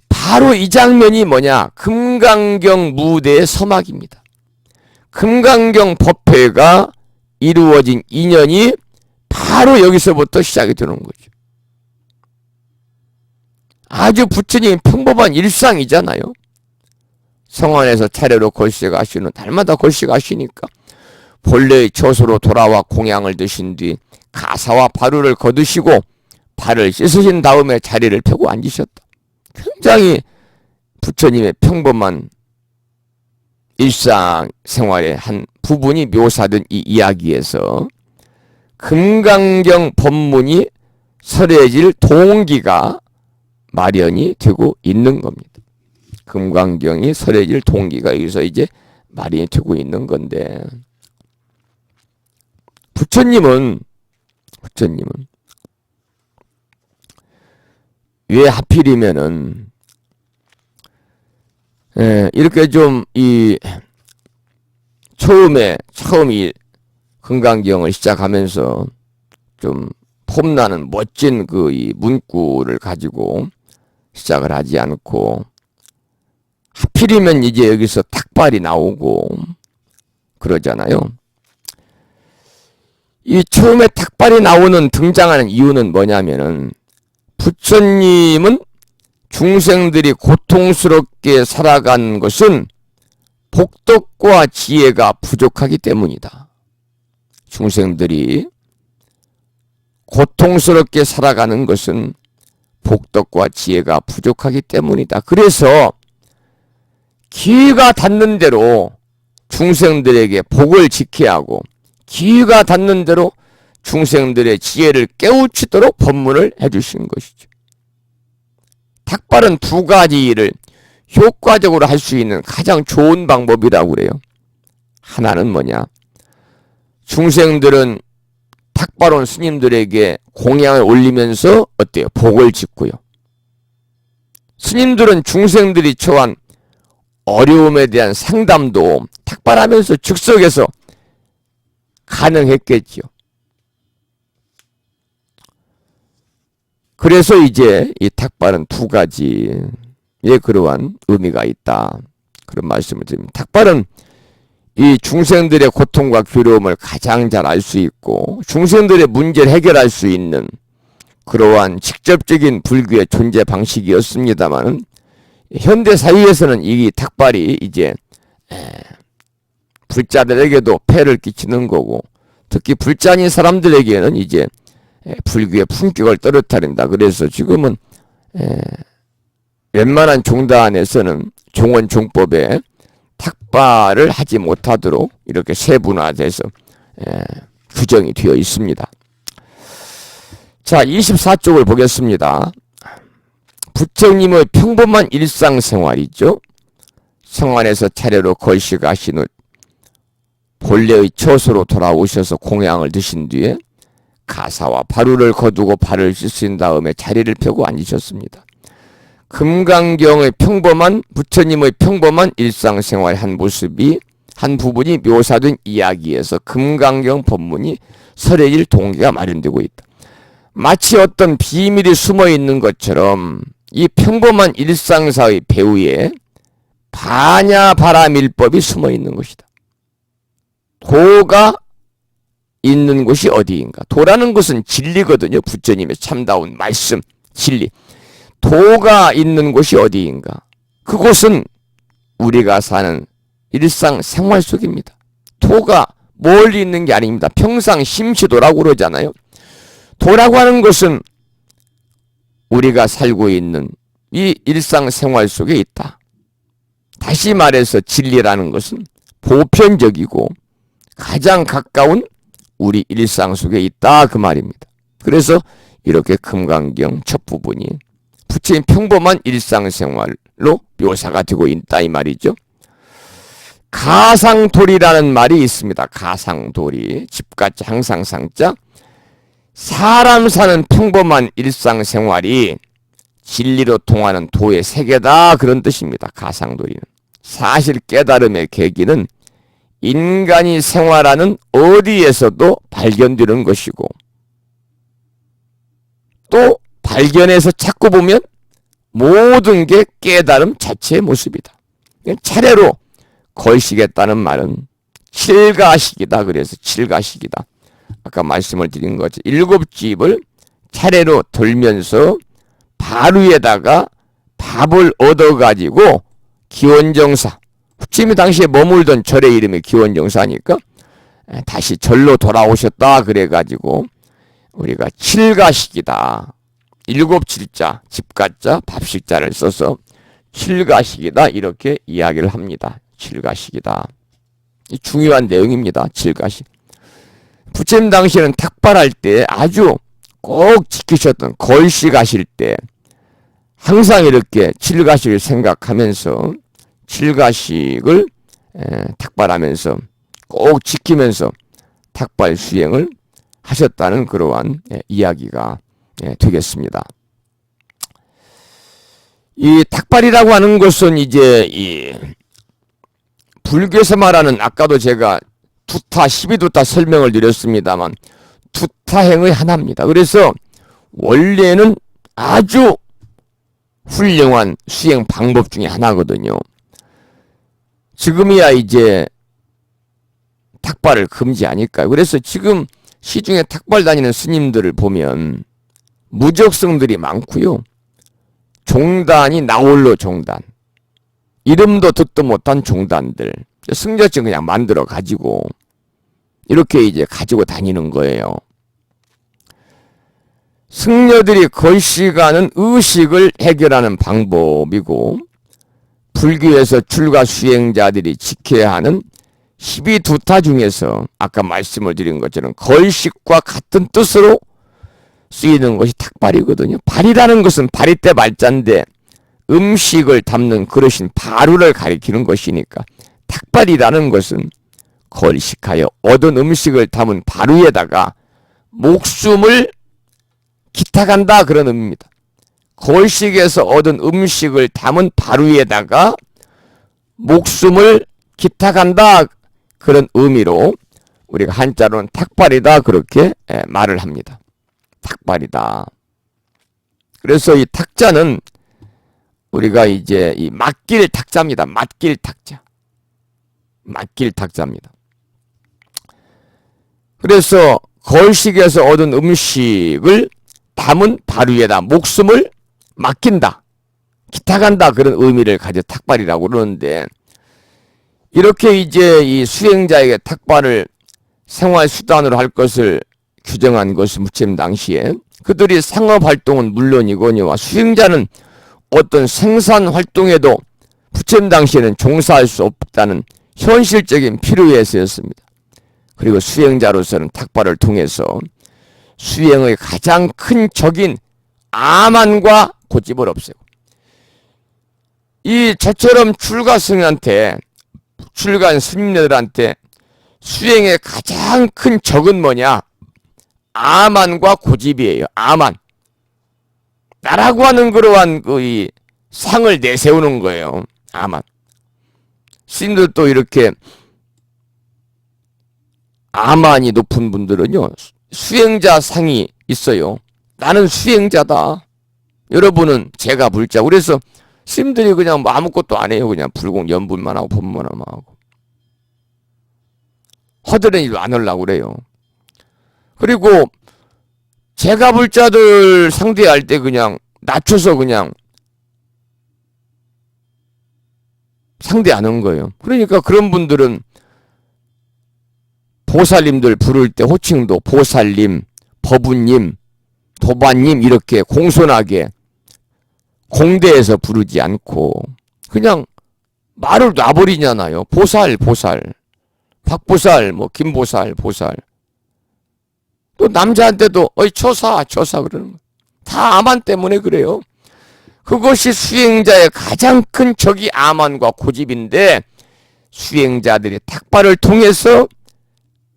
바로 이 장면이 뭐냐? 금강경 무대의 서막입니다. 금강경 법회가 이루어진 인연이 바로 여기서부터 시작이 되는 거죠. 아주 부처님이 평범한 일상이잖아요. 성안에서 차례로 걸식하시는 날마다 걸식하시니까 본래의 처소로 돌아와 공양을 드신 뒤 가사와 바루를 거두시고 발을 씻으신 다음에 자리를 펴고 앉으셨다. 굉장히 부처님의 평범한 일상생활의 한 부분이 묘사된 이 이야기에서 금강경 법문이 설해질 동기가 마련이 되고 있는 겁니다. 금강경이 설해질 동기가 여기서 이제 마련이 되고 있는 건데, 부처님은 왜 하필이면은 이렇게 좀 처음 이 금강경을 시작하면서 좀 폼나는 멋진 이 문구를 가지고 시작을 하지 않고, 하필이면 이제 여기서 탁발이 나오고 그러잖아요. 이 처음에 탁발이 나오는 등장하는 이유는 뭐냐면은, 부처님은 중생들이 고통스럽게 살아간 것은 복덕과 지혜가 부족하기 때문이다. 중생들이 고통스럽게 살아가는 것은 복덕과 지혜가 부족하기 때문이다. 그래서 기회가 닿는 대로 중생들에게 복을 지켜야 하고, 기회가 닿는 대로 중생들의 지혜를 깨우치도록 법문을 해주신 것이죠. 탁발은 두 가지 일을 효과적으로 할 수 있는 가장 좋은 방법이라고 그래요. 하나는 뭐냐? 중생들은 탁발온 스님들에게 공양을 올리면서 어때요? 복을 짓고요. 스님들은 중생들이 처한 어려움에 대한 상담도 탁발하면서 즉석에서 가능했겠지요. 그래서 이제 이 탁발은 두 가지의 그러한 의미가 있다, 그런 말씀을 드립니다. 탁발은 이 중생들의 고통과 괴로움을 가장 잘 알 수 있고, 중생들의 문제를 해결할 수 있는 그러한 직접적인 불교의 존재 방식이었습니다만, 현대 사회에서는 이 탁발이 이제 불자들에게도 폐를 끼치는 거고, 특히 불자인 사람들에게는 이제 불교의 품격을 떨어뜨린다. 그래서 지금은 웬만한 종단에서는 종원종법에 탁발을 하지 못하도록 이렇게 세분화돼서 규정이 되어 있습니다. 자, 24쪽을 보겠습니다. 부처님의 평범한 일상생활이죠. 성안에서 차례로 걸식하신 후 본래의 처소로 돌아오셔서 공양을 드신 뒤에 가사와 바루를 거두고 발을 씻으신 다음에 자리를 펴고 앉으셨습니다. 금강경의 부처님의 평범한 일상생활의 한 부분이 묘사된 이야기에서 금강경 법문이 설해질 동기가 마련되고 있다. 마치 어떤 비밀이 숨어 있는 것처럼 이 평범한 일상사의 배후에 반야바라밀법이 숨어 있는 것이다. 도가 있는 곳이 어디인가? 도라는 것은 진리거든요. 부처님의 참다운 말씀, 진리. 도가 있는 곳이 어디인가? 그곳은 우리가 사는 일상생활 속입니다. 도가 멀리 있는 게 아닙니다. 평상 심시도라고 그러잖아요. 도라고 하는 것은 우리가 살고 있는 이 일상생활 속에 있다. 다시 말해서 진리라는 것은 보편적이고 가장 가까운 우리 일상 속에 있다, 그 말입니다. 그래서 이렇게 금강경 첫 부분이 부처님 평범한 일상생활로 묘사가 되고 있다, 이 말이죠. 가상돌이라는 말이 있습니다. 가상돌이, 집가자 항상 상자. 사람 사는 평범한 일상생활이 진리로 통하는 도의 세계다, 그런 뜻입니다. 가상돌이는. 사실 깨달음의 계기는 인간이 생활하는 어디에서도 발견되는 것이고, 또 발견해서 찾고 보면 모든 게 깨달음 자체의 모습이다. 차례로 걸시겠다는 말은 칠가식이다. 그래서 칠가식이다. 아까 말씀을 드린 거죠. 7집을 차례로 돌면서 발 위에다가 밥을 얻어가지고 기원정사, 부처님이 당시에 머물던 절의 이름이 기원정사니까 다시 절로 돌아오셨다 그래가지고 우리가 칠가식이다. 7칠자, 집가자, 밥식자를 써서 칠가식이다 이렇게 이야기를 합니다. 칠가식이다. 중요한 내용입니다. 칠가식. 부처님 당시에는 탁발할 때 아주 꼭 지키셨던, 걸식하실 때 항상 이렇게 칠가식을 생각하면서 칠가식을 탁발하면서 꼭 지키면서 탁발 수행을 하셨다는 그러한 이야기가 되겠습니다. 이 탁발이라고 하는 것은 이제 이 불교에서 말하는, 아까도 제가 두타, 12두타 설명을 드렸습니다만 두타행의 하나입니다. 그래서 원래는 아주 훌륭한 수행 방법 중에 하나거든요. 지금이야 이제 탁발을 금지하니까요. 그래서 지금 시중에 탁발 다니는 스님들을 보면 무적성들이 많고요. 종단이 나홀로 종단, 이름도 듣도 못한 종단들, 승려증 그냥 만들어 가지고 이렇게 이제 가지고 다니는 거예요. 승려들이 걸시가는 의식을 해결하는 방법이고, 불교에서 출가 수행자들이 지켜야 하는 12두타 중에서 아까 말씀을 드린 것처럼 걸식과 같은 뜻으로 쓰이는 것이 탁발이거든요. 발이라는 것은 발이때 말자인데 음식을 담는 그릇인 바루를 가리키는 것이니까, 탁발이라는 것은 걸식하여 얻은 음식을 담은 바루에다가 목숨을 기탁한다, 그런 의미입니다. 걸식에서 얻은 음식을 담은 바루에다가 목숨을 기탁한다, 그런 의미로 우리가 한자로는 탁발이다, 그렇게 말을 합니다. 탁발이다. 그래서 이 탁자는 우리가 이제 이 맡길 탁자입니다. 맡길 탁자. 맡길 탁자입니다. 그래서 걸식에서 얻은 음식을 담은 바루에다 목숨을 맡긴다, 기탁한다, 그런 의미를 가져 탁발이라고 그러는데, 이렇게 이제 이 수행자에게 탁발을 생활 수단으로 할 것을 규정한 것은 부처님 당시에 그들이 상업활동은 물론이거니와 수행자는 어떤 생산활동에도 부처님 당시에는 종사할 수 없다는 현실적인 필요에서였습니다. 그리고 수행자로서는 탁발을 통해서 수행의 가장 큰 적인 아만과 고집을 없애고, 이 저처럼 출가승한테, 출가한 스님들한테 수행의 가장 큰 적은 뭐냐? 아만과 고집이에요. 아만. 나라고 하는 그러한 이 상을 내세우는 거예요. 아만. 스님들도 이렇게 아만이 높은 분들은요, 수행자 상이 있어요. 나는 수행자다. 여러분은 제가 불자. 그래서 스님들이 그냥 뭐 아무것도 안 해요. 그냥 불공 연불만 하고 법문만 하고. 허드렛 일도 안 하려고 그래요. 그리고 제가 불자들 상대할 때 그냥 낮춰서 그냥 상대하는 거예요. 그러니까 그런 분들은 보살님들 부를 때 호칭도 보살님, 법우님, 도반님 이렇게 공손하게 공대에서 부르지 않고 그냥 말을 놔버리잖아요. 보살, 보살, 박보살, 뭐 김보살, 보살. 또 남자한테도 어이 처사, 처사 그러는 거. 다 아만 때문에 그래요. 그것이 수행자의 가장 큰 적이 아만과 고집인데, 수행자들이 탁발을 통해서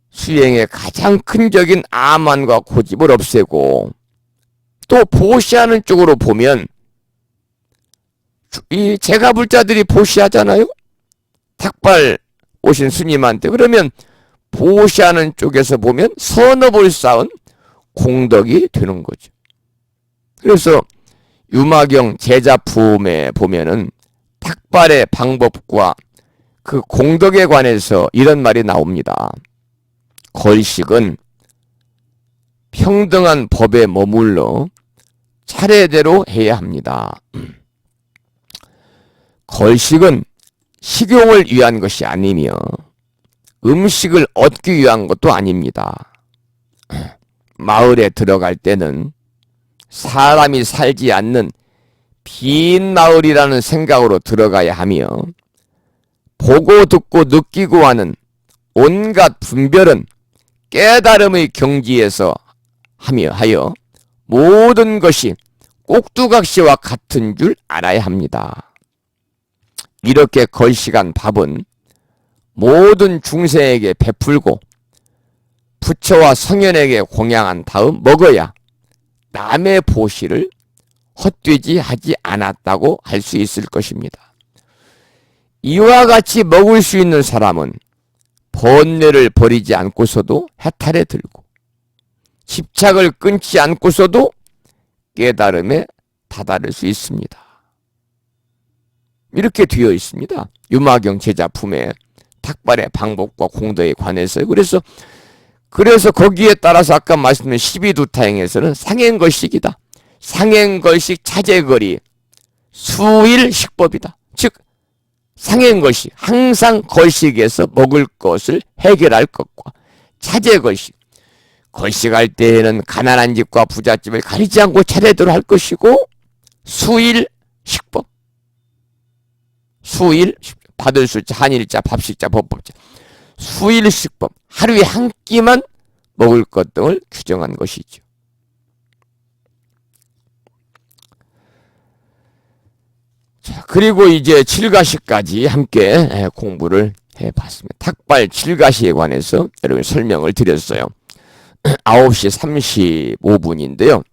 수행의 가장 큰 적인 아만과 고집을 없애고, 또 보시하는 쪽으로 보면 이 제가불자들이 보시하잖아요. 탁발 오신 스님한테. 그러면 보시하는 쪽에서 보면 선업을 쌓은 공덕이 되는 거죠. 그래서 유마경 제자품에 보면은 탁발의 방법과 그 공덕에 관해서 이런 말이 나옵니다. 걸식은 평등한 법에 머물러 차례대로 해야 합니다. 걸식은 식용을 위한 것이 아니며 음식을 얻기 위한 것도 아닙니다. 마을에 들어갈 때는 사람이 살지 않는 빈 마을이라는 생각으로 들어가야 하며, 보고 듣고 느끼고 하는 온갖 분별은 깨달음의 경지에서 하여 모든 것이 꼭두각시와 같은 줄 알아야 합니다. 이렇게 걸시간 밥은 모든 중생에게 베풀고 부처와 성현에게 공양한 다음 먹어야 남의 보시를 헛되지 하지 않았다고 할 수 있을 것입니다. 이와 같이 먹을 수 있는 사람은 번뇌를 버리지 않고서도 해탈에 들고 집착을 끊지 않고서도 깨달음에 다다를 수 있습니다. 이렇게 되어 있습니다. 유마경 제자품에 탁발의 방법과 공덕에 관해서. 그래서 거기에 따라서 아까 말씀드린 12두타행에서는 상행걸식이다. 상행걸식 차제거리 수일식법이다. 즉 상행걸식, 항상 걸식에서 먹을 것을 해결할 것과 차제걸식, 걸식할 때에는 가난한 집과 부잣집을 가리지 않고 차례대로 할 것이고, 수일식법, 수일, 받을 숫자, 한일자, 밥식자, 법법자, 수일식법, 하루에 한 끼만 먹을 것 등을 규정한 것이죠. 자, 그리고 이제 칠가시까지 함께 공부를 해봤습니다. 탁발 칠가시에 관해서 여러분 설명을 드렸어요. 9시 35분인데요.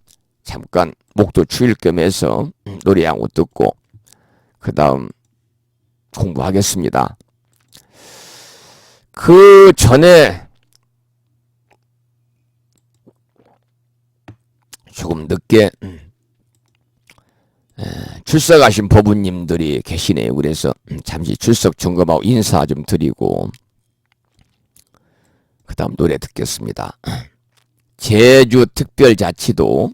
잠깐 목도 추일 겸 해서 노래 한 곡 듣고 그 다음 공부하겠습니다. 그 전에 조금 늦게 출석하신 법부님들이 계시네요. 그래서 잠시 출석 점검하고 인사 좀 드리고 그 다음 노래 듣겠습니다. 제주특별자치도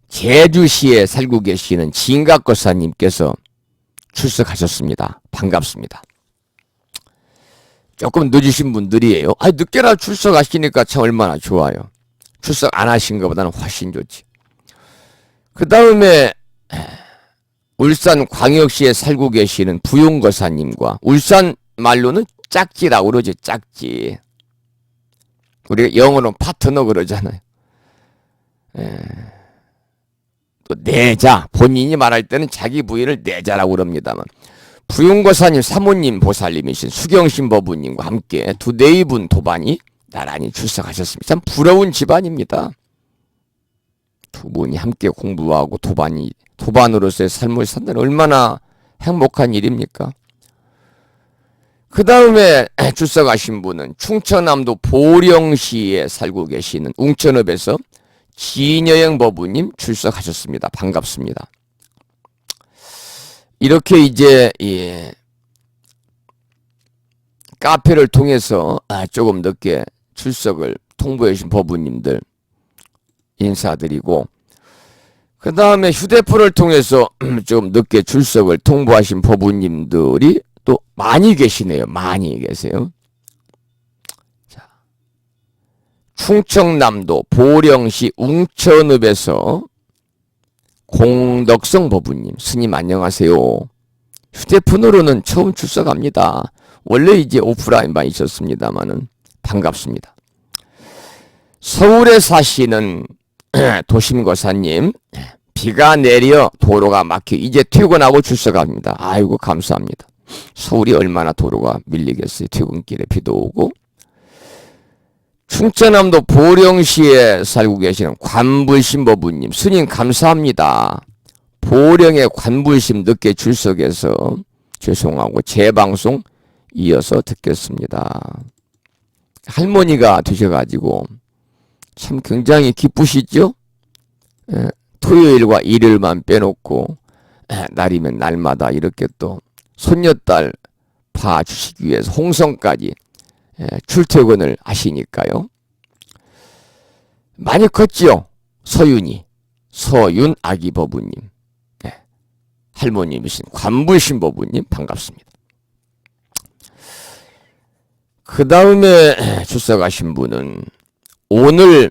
제주시에 살고 계시는 진각거사님께서 출석하셨습니다. 반갑습니다. 조금 늦으신 분들이에요. 늦게라 출석하시니까 참 얼마나 좋아요. 출석 안 하신 것보다는 훨씬 좋지. 그 다음에 울산 광역시에 살고 계시는 부용거사님과, 울산 말로는 짝지라고 그러지. 짝지. 우리가 영어로는 파트너 그러잖아요. 또 내자, 본인이 말할 때는 자기 부인을 내자라고 그럽니다만, 부용거사님 사모님 보살님이신 수경신 법부님과 함께 두 네분 도반이 나란히 출석하셨습니다. 참 부러운 집안입니다. 두 분이 함께 공부하고 도반으로서의 삶을 산다는 얼마나 행복한 일입니까? 그 다음에 출석하신 분은 충청남도 보령시에 살고 계시는 웅천읍에서 진여행 법부님 출석하셨습니다. 반갑습니다. 이렇게 이제 카페를 통해서 조금 늦게 출석을 통보해 주신 법부님들 인사드리고, 그 다음에 휴대폰을 통해서 좀 늦게 출석을 통보하신 법부님들이 또 많이 계시네요. 많이 계세요. 자, 충청남도 보령시 웅천읍에서 공덕성 법부님, 스님 안녕하세요. 휴대폰으로는 처음 출석합니다. 원래 이제 오프라인만 있었습니다만은 반갑습니다. 서울에 사시는 도심거사님, 비가 내려 도로가 막혀 이제 퇴근하고 출석합니다. 아이고 감사합니다. 서울이 얼마나 도로가 밀리겠어요. 퇴근길에 비도 오고. 충청남도 보령시에 살고 계시는 관불심 법부님, 스님 감사합니다. 보령의 관불심 늦게 출석해서 죄송하고 재방송 이어서 듣겠습니다. 할머니가 되셔가지고 참 굉장히 기쁘시죠? 토요일과 일요일만 빼놓고 날이면 날마다 이렇게 또 손녀딸 봐주시기 위해서 홍성까지 출퇴근을 하시니까요. 많이 컸지요. 서윤 아기 법부님, 할머님이신 관불신 법부님 반갑습니다. 그 다음에 출석하신 분은 오늘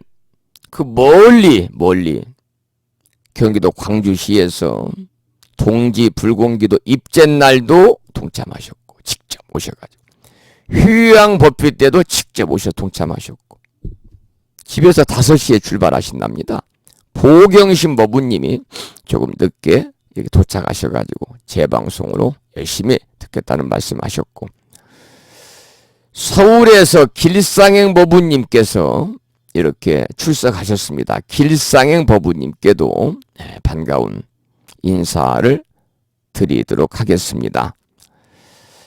그 멀리 경기도 광주시에서 동지 불공기도 입젠날도 동참하셨고 직접 오셔가지고 휴양 법회 때도 직접 오셔 동참하셨고 집에서 5시에 출발하신답니다. 고경신 법부님이 조금 늦게 이렇게 도착하셔가지고 재방송으로 열심히 듣겠다는 말씀하셨고, 서울에서 길상행 법부님께서 이렇게 출석하셨습니다. 길상행 법부님께도 반가운 인사를 드리도록 하겠습니다.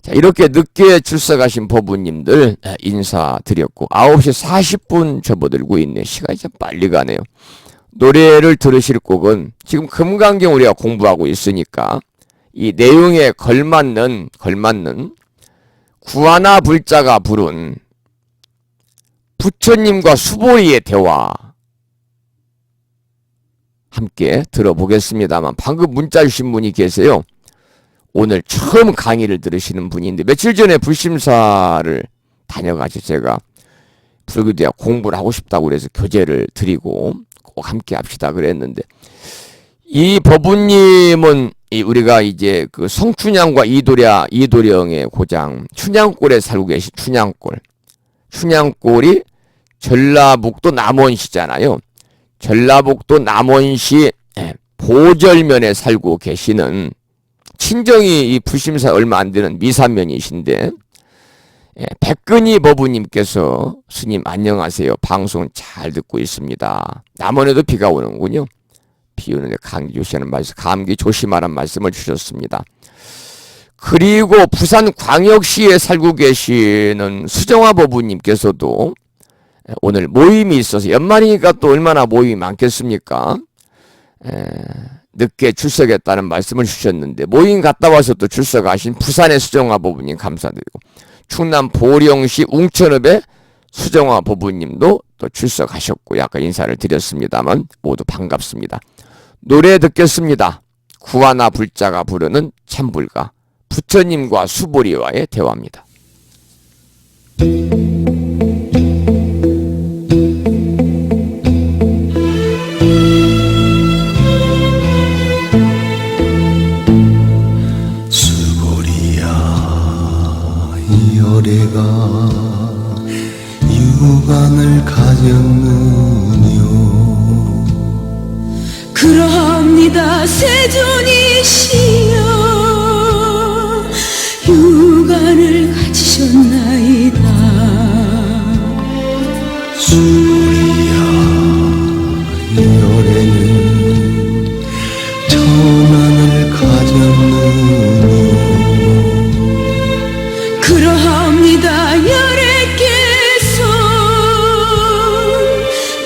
자, 이렇게 늦게 출석하신 법부님들 인사드렸고, 9시 40분 접어들고 있네. 시간이 참 빨리 가네요. 노래를 들으실 곡은 지금 금강경 우리가 공부하고 있으니까 이 내용에 걸맞는 구하나 불자가 부른 부처님과 수보리의 대화 함께 들어보겠습니다만, 방금 문자 주신 분이 계세요. 오늘 처음 강의를 들으시는 분인데 며칠 전에 불심사를 다녀가지고 제가 불교대학 공부를 하고 싶다고 그래서 교재를 드리고 꼭 함께 합시다 그랬는데, 이 법부님은 우리가 이제 그 성춘향과 이도령의 고장 춘향골에 살고 계신 춘향골이 전라북도 남원시잖아요. 전라북도 남원시 보절면에 살고 계시는 친정이 이 불심사 얼마 안 되는 미산면이신데, 백근희 법부님께서 스님 안녕하세요. 방송 잘 듣고 있습니다. 남원에도 비가 오는군요. 비 오는데 감기 조심하라는 말씀을 주셨습니다. 그리고 부산 광역시에 살고 계시는 수정화 법부님께서도 오늘 모임이 있어서, 연말이니까 또 얼마나 모임이 많겠습니까? 늦게 출석했다는 말씀을 주셨는데, 모임 갔다 와서 또 출석하신 부산의 수정화 법부님 감사드리고, 충남 보령시 웅천읍의 수정화 법부님도 또 출석하셨고 아까 인사를 드렸습니다만 모두 반갑습니다. 노래 듣겠습니다. 구하나 불자가 부르는 참불가, 부처님과 수보리와의 대화입니다. 내가 유관을 가졌느뇨. 그러합니다. 세존이시여 유관을 가지셨나이다. 수리야 이 열에는 천안을 가졌느뇨. 그러합니다. 열애께서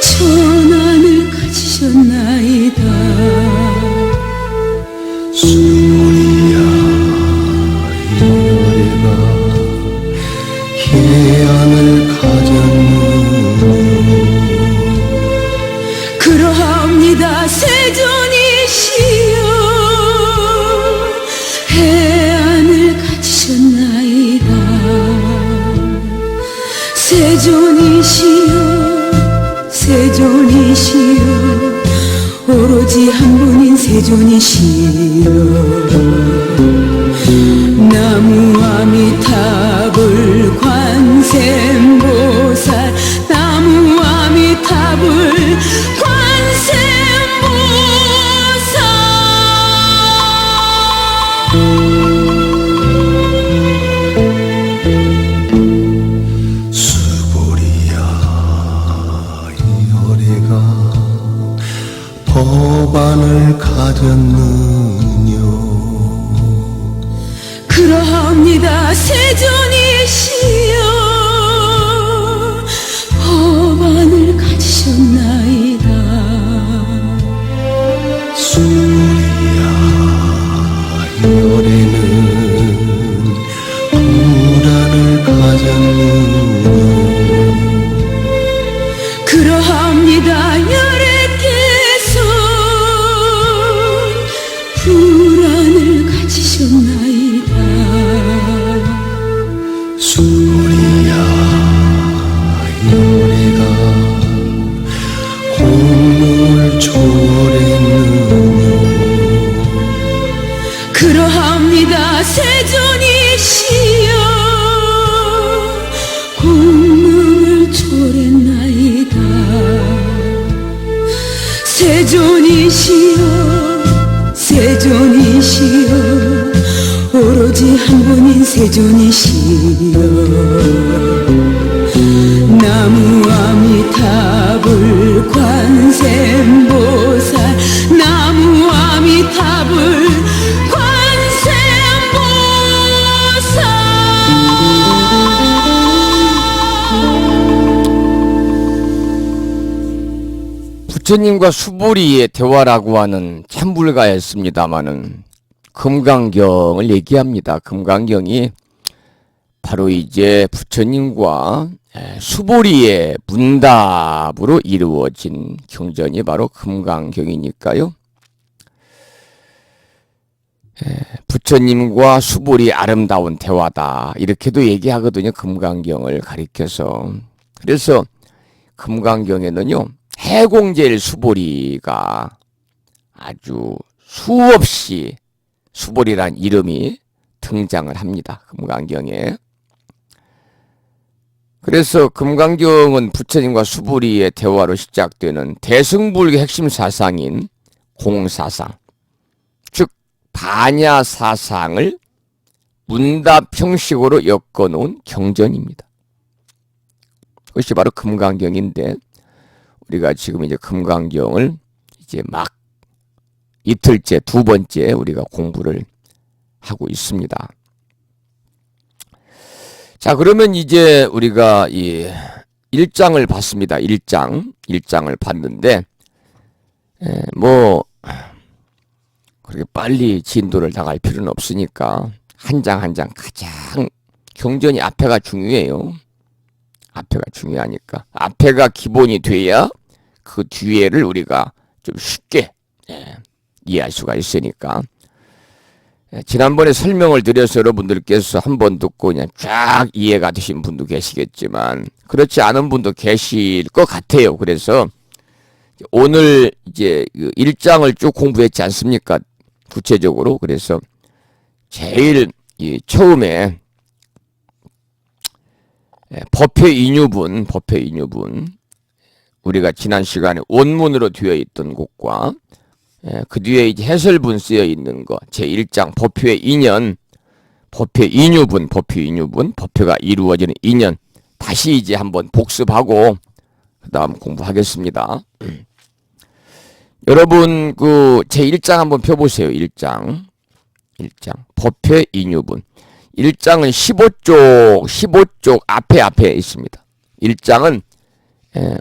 천안을 가지셨나이다. 수리야 이 열애가 해안을 가졌느뇨. 그러합니다. 세존이시여 해안을 가지셨나이다. 세존이시여 오로지 한 분인 세존이시여 나무 아미타불 관세음보살 나무 아미타불 법안을 가졌느뇨. 그러합니다. 세존이시여 법안을 가지셨나이다. 수리야 이 열에는 불안을 가졌느뇨. 그러합니다. 불안을 가지셨나이다. 수리야 이 열애가 공을 초월했느뇨. 그러합니다. 세존이시여 공을 초월했나이다. 세존이시여 세존이시여 오로지 한 분인 세존이시여 나무아미타불 관세음보살 나무아미타불 부처님과 수보리의 대화라고 하는 참불가였습니다마는 금강경을 얘기합니다. 금강경이 바로 이제 부처님과 수보리의 문답으로 이루어진 경전이 바로 금강경이니까요. 부처님과 수보리의 아름다운 대화다 이렇게도 얘기하거든요. 금강경을 가리켜서. 그래서 금강경에는요. 해공제일 수보리가 아주 수없이 수보리란 이름이 등장을 합니다. 금강경에. 그래서 금강경은 부처님과 수보리의 대화로 시작되는 대승불교의 핵심 사상인 공사상, 즉 반야사상을 문답 형식으로 엮어놓은 경전입니다. 그것이 바로 금강경인데 우리가 지금 이제 금강경을 이제 막 이틀째, 두 번째 우리가 공부를 하고 있습니다. 자, 그러면 이제 우리가 이 1장을 봤습니다. 1장을 봤는데, 뭐, 그렇게 빨리 진도를 나갈 필요는 없으니까, 한 장 한 장 가장 경전이 앞에가 중요해요. 앞에가 중요하니까. 앞에가 기본이 돼야 그 뒤에를 우리가 좀 쉽게 이해할 수가 있으니까. 지난번에 설명을 드려서 여러분들께서 한 번 듣고 그냥 쫙 이해가 되신 분도 계시겠지만 그렇지 않은 분도 계실 것 같아요. 그래서 오늘 이제 1장을 쭉 공부했지 않습니까? 구체적으로. 그래서 제일 처음에 법회 인유분 우리가 지난 시간에 원문으로 되어 있던 곳과 그 뒤에 이제 해설분 쓰여 있는 거 제1장 법회 인연 법회 인유분 법회가 이루어지는 인연 다시 이제 한번 복습하고 그 다음 공부하겠습니다. 여러분 그 제1장 한번 펴보세요. 1장 법회 인유분 1장은 15쪽 앞에 있습니다. 1장은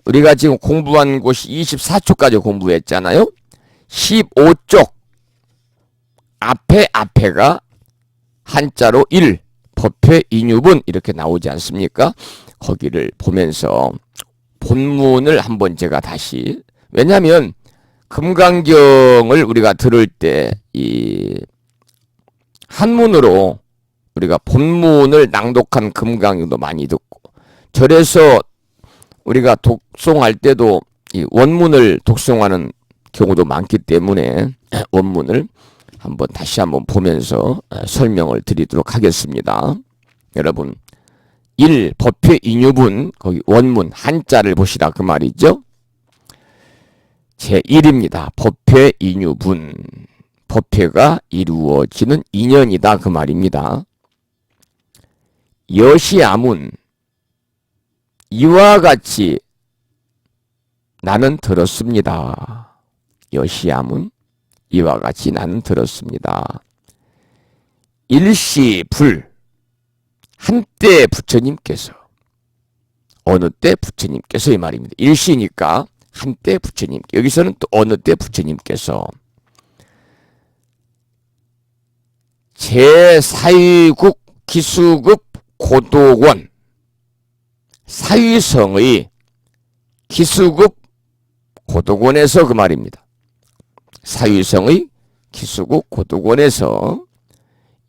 우리가 지금 공부한 곳이 24쪽까지 공부했잖아요. 15쪽 앞에가 한자로 1 법회 인유분 이렇게 나오지 않습니까? 거기를 보면서 본문을 한번 제가 다시 왜냐하면 금강경을 우리가 들을 때 이 한문으로 우리가 본문을 낭독한 금강경도 많이 듣고 절에서 우리가 독송할 때도 이 원문을 독송하는 경우도 많기 때문에 원문을 다시 한번 보면서 설명을 드리도록 하겠습니다. 여러분 1. 법회 인유분 거기 원문 한자를 보시라 그 말이죠. 제1입니다. 법회 인유분 법회가 이루어지는 인연이다 그 말입니다. 여시아문 이와 같이 나는 들었습니다. 여시아문 이와 같이 나는 들었습니다. 일시불 한때 부처님께서 어느 때 부처님께서 이 말입니다. 일시니까 한때 부처님 여기서는 또 어느 때 부처님께서 제4위국 기수급 고도원 사위성의 기수급 고도원에서 그 말입니다. 사위성의 기수급 고도원에서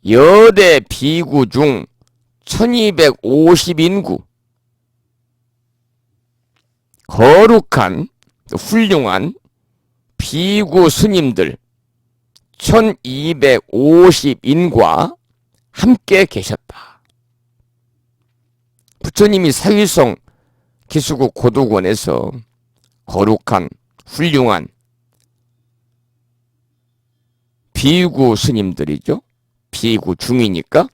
여대 비구 중 1250인구 거룩한 훌륭한 비구 스님들 1250인과 함께 계셨다. 부처님이 사위성 기수국 고도원에서 거룩한 훌륭한 비구 스님들이죠. 비구 중이니까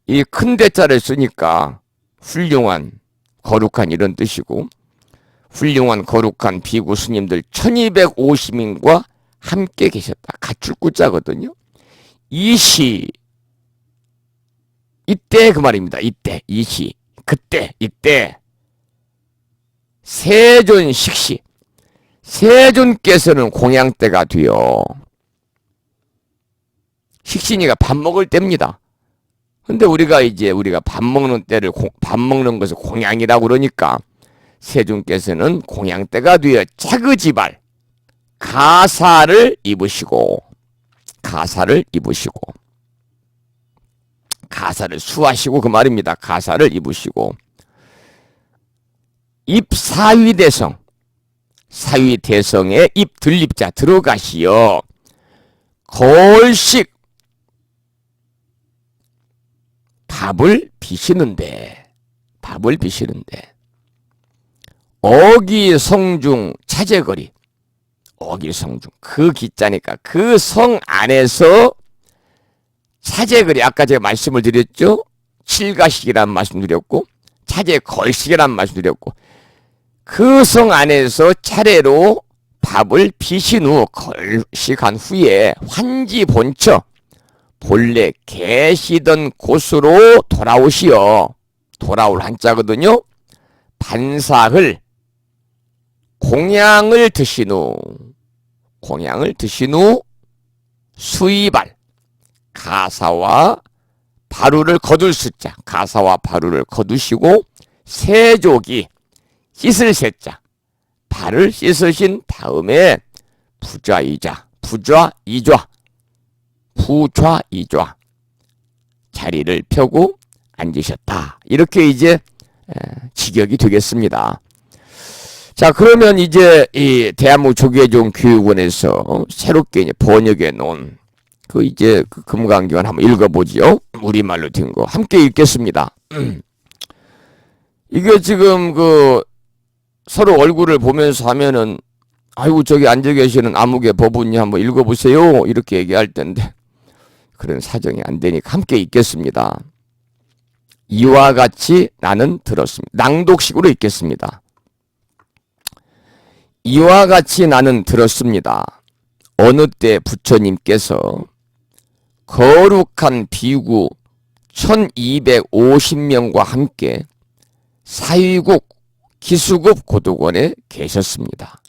이 큰 대자를 쓰니까 훌륭한 거룩한 이런 뜻이고, 훌륭한 거룩한 비구 스님들 1250인과 함께 계셨다. 갖출 구자거든요. 이시 이때 그 말입니다. 이때 이시 그때 이때 세존 식시, 세존께서는 공양때가 되어, 식신이가 밥 먹을 때입니다. 근데 우리가 밥 먹는 때를 밥 먹는 것을 공양이라고 그러니까 세존께서는 공양때가 되어 자그지발 가사를 입으시고 가사를 수하시고 그 말입니다. 가사를 입으시고 입사위대성, 사위대성에 입 들립자 들어가시어 걸식 밥을 비시는데 어기성중 차제거리, 어기성중 그 기자니까 그 성 안에서 차제거리, 아까 제가 말씀을 드렸죠. 칠가식이라는 말씀 드렸고 차제걸식이라는 말씀 드렸고, 그 성 안에서 차례로 밥을 비신 후 걸식한 후에 환지 본처 본래 계시던 곳으로 돌아오시어, 돌아올 한자거든요. 반사을 공양을 드신 후 수이발 가사와 바루를 거둘 수자, 가사와 바루를 거두시고 세족이 씻을 세자, 발을 씻으신 다음에 부좌이좌 자리를 펴고 앉으셨다. 이렇게 이제 직역이 되겠습니다. 자, 그러면 이제 이 대한민국 조계종 교육원에서 새롭게 이제 번역해 놓은 그 금강경을 한번 읽어보지요. 우리말로 된 거 함께 읽겠습니다. 이게 지금 서로 얼굴을 보면서 하면은 아이고 저기 앉아 계시는 아무개 법운이 한번 읽어보세요 이렇게 얘기할 텐데 그런 사정이 안 되니까 함께 읽겠습니다. 이와 같이 나는 들었습니다. 낭독식으로 읽겠습니다. 이와 같이 나는 들었습니다. 어느 때 부처님께서 거룩한 비구 1250명과 함께 사위국 기수급 고독원에 계셨습니다.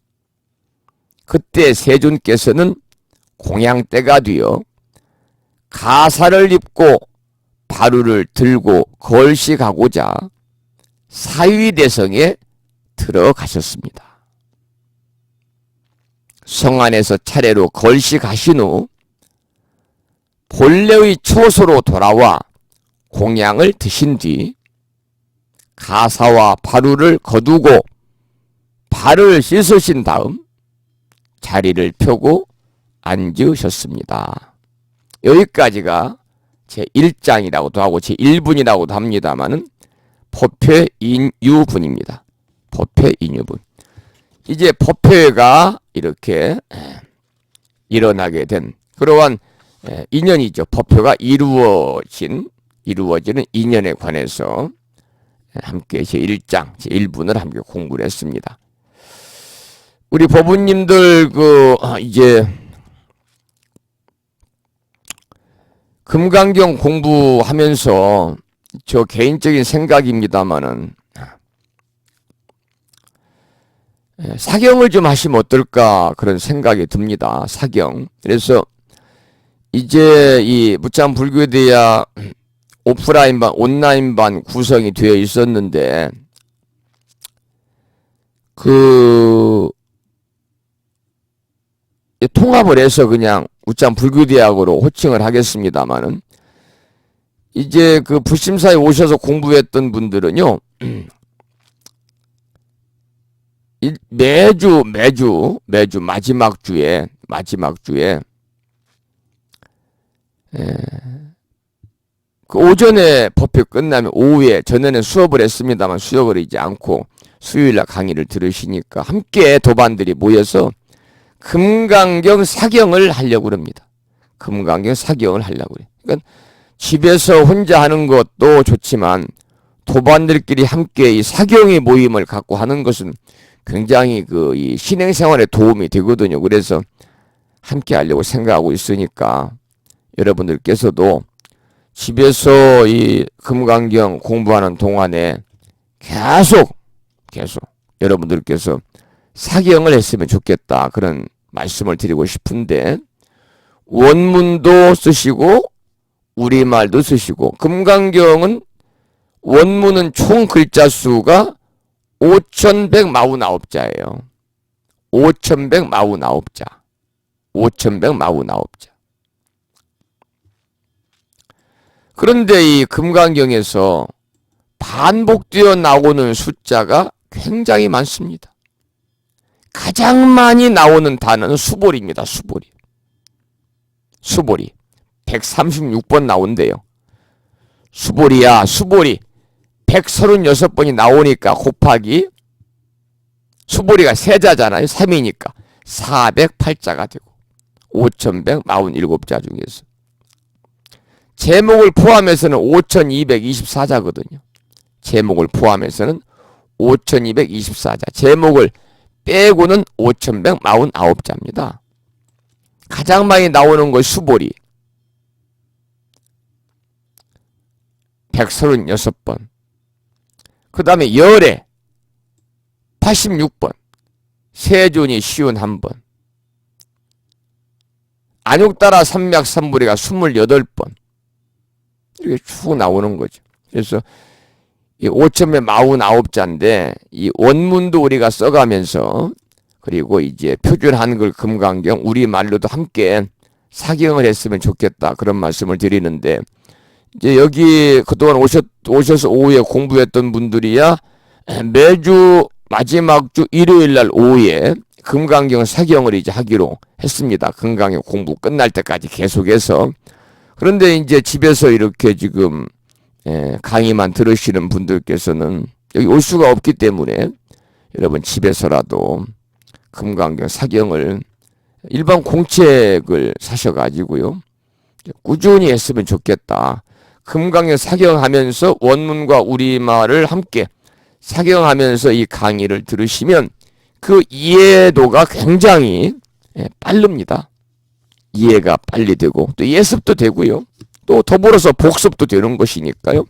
그때 세존께서는 공양때가 되어 가사를 입고 바루를 들고 걸식하고자 사위대성에 들어가셨습니다. 성 안에서 차례로 걸식하신 후 본래의 초소로 돌아와 공양을 드신 뒤 가사와 바루를 거두고 발을 씻으신 다음 자리를 펴고 앉으셨습니다. 여기까지가 제1장이라고도 하고 제1분이라고도 합니다만은 법회인유분입니다. 법회인유분. 이제 법회가 이렇게 일어나게 된 그러한 인연이죠. 법회가 이루어지는 인연에 관해서 함께 제1장, 제1분을 함께 공부를 했습니다. 우리 법우님들 이제 금강경 공부하면서 저 개인적인 생각입니다만은 사경을 좀 하시면 어떨까 그런 생각이 듭니다. 사경. 그래서 이제 이 무참 불교대야 오프라인반, 온라인반 구성이 되어 있었는데 통합을 해서 그냥 우참 불교대학으로 호칭을 하겠습니다만은 이제 불심사에 오셔서 공부했던 분들은요 매주 마지막 주에 오전에 법회 끝나면 오후에 전에는 수업을 했습니다만 수업을 하지 않고 수요일날 강의를 들으시니까 함께 도반들이 모여서 금강경 사경을 하려고 합니다. 금강경 사경을 하려고 그래. 그러니까 집에서 혼자 하는 것도 좋지만 도반들끼리 함께 이 사경의 모임을 갖고 하는 것은 굉장히 이 신행생활에 도움이 되거든요. 그래서 함께 하려고 생각하고 있으니까 여러분들께서도 집에서 이 금강경 공부하는 동안에 계속 여러분들께서 사경을 했으면 좋겠다. 그런 말씀을 드리고 싶은데 원문도 쓰시고 우리말도 쓰시고 금강경은 원문은 총 글자 수가 5149자예요. 5149자. 5149자. 그런데 이 금강경에서 반복되어 나오는 숫자가 굉장히 많습니다. 가장 많이 나오는 단어는 수보리입니다. 수보리. 136번 나온대요. 수보리야, 수보리. 136번이 나오니까 곱하기 수보리가 세자잖아요. 3이니까 408자가 되고 5147자 중에서 제목을 포함해서는 5224자거든요. 제목을 포함해서는 5224자. 제목을 빼고는 5149자입니다. 가장 많이 나오는 것 수보리 136번. 그 다음에 열애 86번. 세존이 쉬운 한 번. 안육따라 삼맥삼부리가 28번. 이렇게 쭉 나오는 거죠. 그래서 이 5049자인데 이 원문도 우리가 써가면서 그리고 이제 표준 한글 금강경 우리말로도 함께 사경을 했으면 좋겠다. 그런 말씀을 드리는데 이제 여기 그동안 오셔서 오후에 공부했던 분들이야 매주 마지막 주 일요일 날 오후에 금강경 사경을 이제 하기로 했습니다. 금강경 공부 끝날 때까지 계속해서. 그런데 이제 집에서 이렇게 지금 강의만 들으시는 분들께서는 여기 올 수가 없기 때문에 여러분 집에서라도 금강경 사경을 일반 공책을 사셔가지고요. 꾸준히 했으면 좋겠다. 금강경 사경하면서 원문과 우리말을 함께 사경하면서 이 강의를 들으시면 그 이해도가 굉장히 빠릅니다. 이해가 빨리 되고 또 예습도 되고요. 또 더불어서 복습도 되는 것이니까요.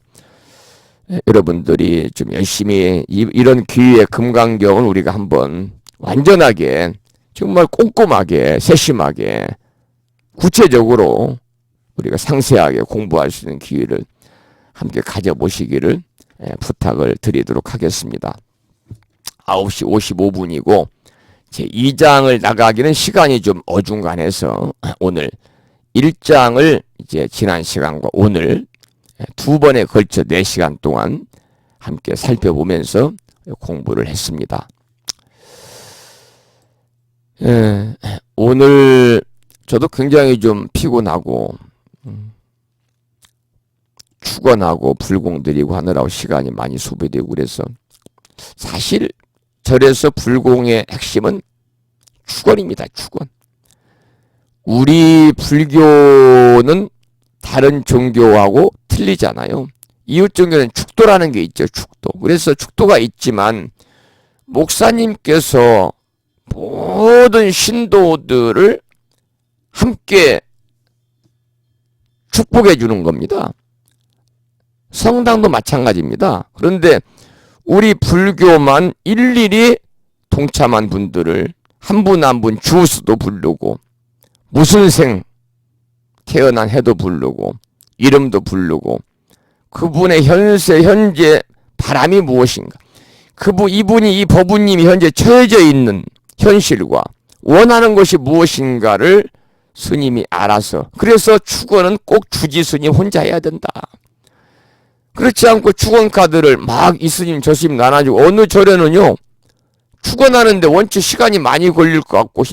여러분들이 좀 열심히 이런 기회에 금강경을 우리가 한번 완전하게 정말 꼼꼼하게 세심하게 구체적으로 우리가 상세하게 공부할 수 있는 기회를 함께 가져보시기를 부탁을 드리도록 하겠습니다. 9시 55분이고 제 2장을 나가기는 시간이 좀 어중간해서 오늘 1장을 이제 지난 시간과 오늘 두 번에 걸쳐 4시간 동안 함께 살펴보면서 공부를 했습니다. 오늘 저도 굉장히 좀 피곤하고 축원하고 불공 드리고 하느라고 시간이 많이 소비되고 그래서 사실 절에서 불공의 핵심은 축원입니다. 축원. 우리 불교는 다른 종교하고 틀리잖아요. 이웃 종교는 축도라는 게 있죠. 축도. 그래서 축도가 있지만 목사님께서 모든 신도들을 함께 축복해 주는 겁니다. 성당도 마찬가지입니다. 그런데 우리 불교만 일일이 동참한 분들을 한 분 한 분 주수도 부르고 무슨 생 태어난 해도 부르고 이름도 부르고 그분의 현재 바람이 무엇인가 이분이 이 법우님이 현재 처해져 있는 현실과 원하는 것이 무엇인가를 스님이 알아서 그래서 축원은 꼭 주지 스님 혼자 해야 된다. 그렇지 않고 축원 카드를 막 이 스님 저 스님 나눠주고 어느 절에는요 축원하는데 원체 시간이 많이 걸릴 것 같고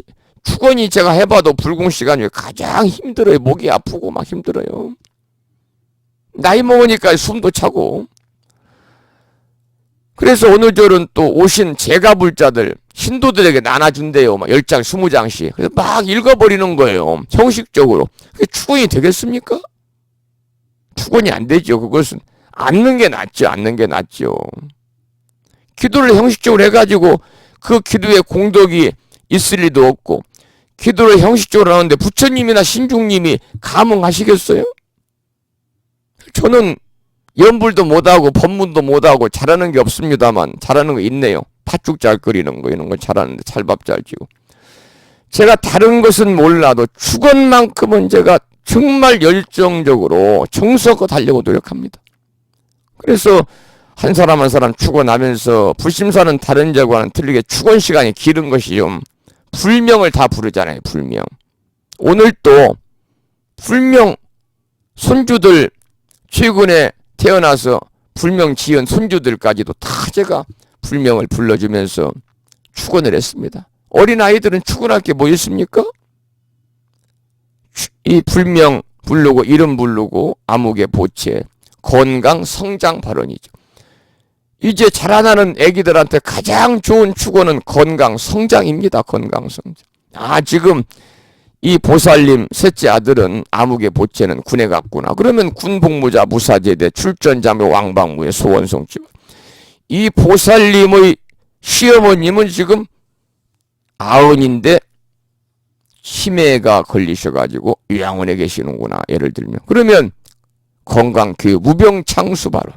축원이 제가 해봐도 불공 시간 중에 가장 힘들어요. 목이 아프고 막 힘들어요. 나이 먹으니까 숨도 차고 그래서 어느 절은 또 오신 제가불자들 신도들에게 나눠준대요. 막 10장 20장씩. 그래서 막 읽어버리는 거예요. 형식적으로. 그게 축원이 되겠습니까? 축원이 안 되죠. 그것은 앉는 게 낫죠. 앉는 게 낫죠. 기도를 형식적으로 해가지고 그 기도에 공덕이 있을 리도 없고, 기도를 형식적으로 하는데 부처님이나 신중님이 감흥하시겠어요? 저는 연불도 못하고 법문도 못하고 잘하는 게 없습니다만 잘하는 거 있네요. 팥죽 잘 끓이는 거 이런 거 잘하는데 찰밥 잘 지고. 제가 다른 것은 몰라도 축원만큼은 제가 정말 열정적으로 정성껏 하려고 노력합니다. 그래서 한 사람 한 사람 축원하면서 불심사는 다른 자와는 틀리게 축원 시간이 길은 것이 좀 불명을 다 부르잖아요. 불명. 오늘 또 불명 손주들 최근에 태어나서 불명 지은 손주들까지도 다 제가 불명을 불러주면서 축원을 했습니다. 어린아이들은 축원할 게 뭐 있습니까? 이 불명 부르고 이름 부르고 아무개 보채 건강 성장 발언이죠. 이제 자라나는 애기들한테 가장 좋은 축원은 건강 성장입니다. 건강 성장. 지금 이 보살님 셋째 아들은 아무개 보채는 군에 갔구나. 그러면 군복무자 무사제대 출전자며 왕방무의 소원성취. 이 보살님의 시어머님은 지금 90인데 치매가 걸리셔가지고 요양원에 계시는구나. 예를 들면. 그러면 건강교육 무병창수 발언.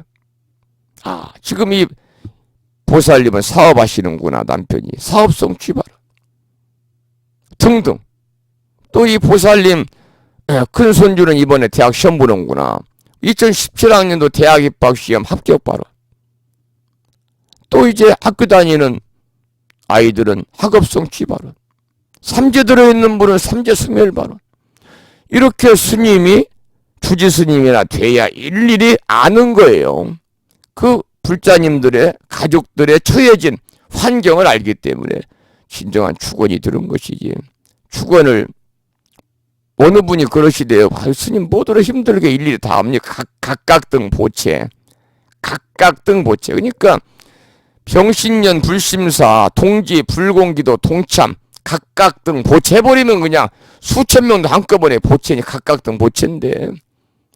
지금 이 보살님은 사업하시는구나. 남편이 사업성취 발언 등등. 또 이 보살님 큰 손주는 이번에 대학 시험 보는구나. 2017학년도 대학 입학 시험 합격 발언. 또 이제 학교 다니는 아이들은 학업성취 발언. 삼재 들어있는 분은 삼재 승멸 발언. 이렇게 스님이 주지 스님이나 돼야 일일이 아는 거예요. 그 불자님들의 가족들의 처해진 환경을 알기 때문에 진정한 축원이 들은 것이지. 축원을 어느 분이 그러시대요. 스님 뭐더러 힘들게 일일이 다 합니까? 각각등 보채. 각각등 보채. 그러니까 병신년 불심사 동지 불공기도 동참 각각등 보채버리면 그냥 수천 명도 한꺼번에 보채니 각각등 보채인데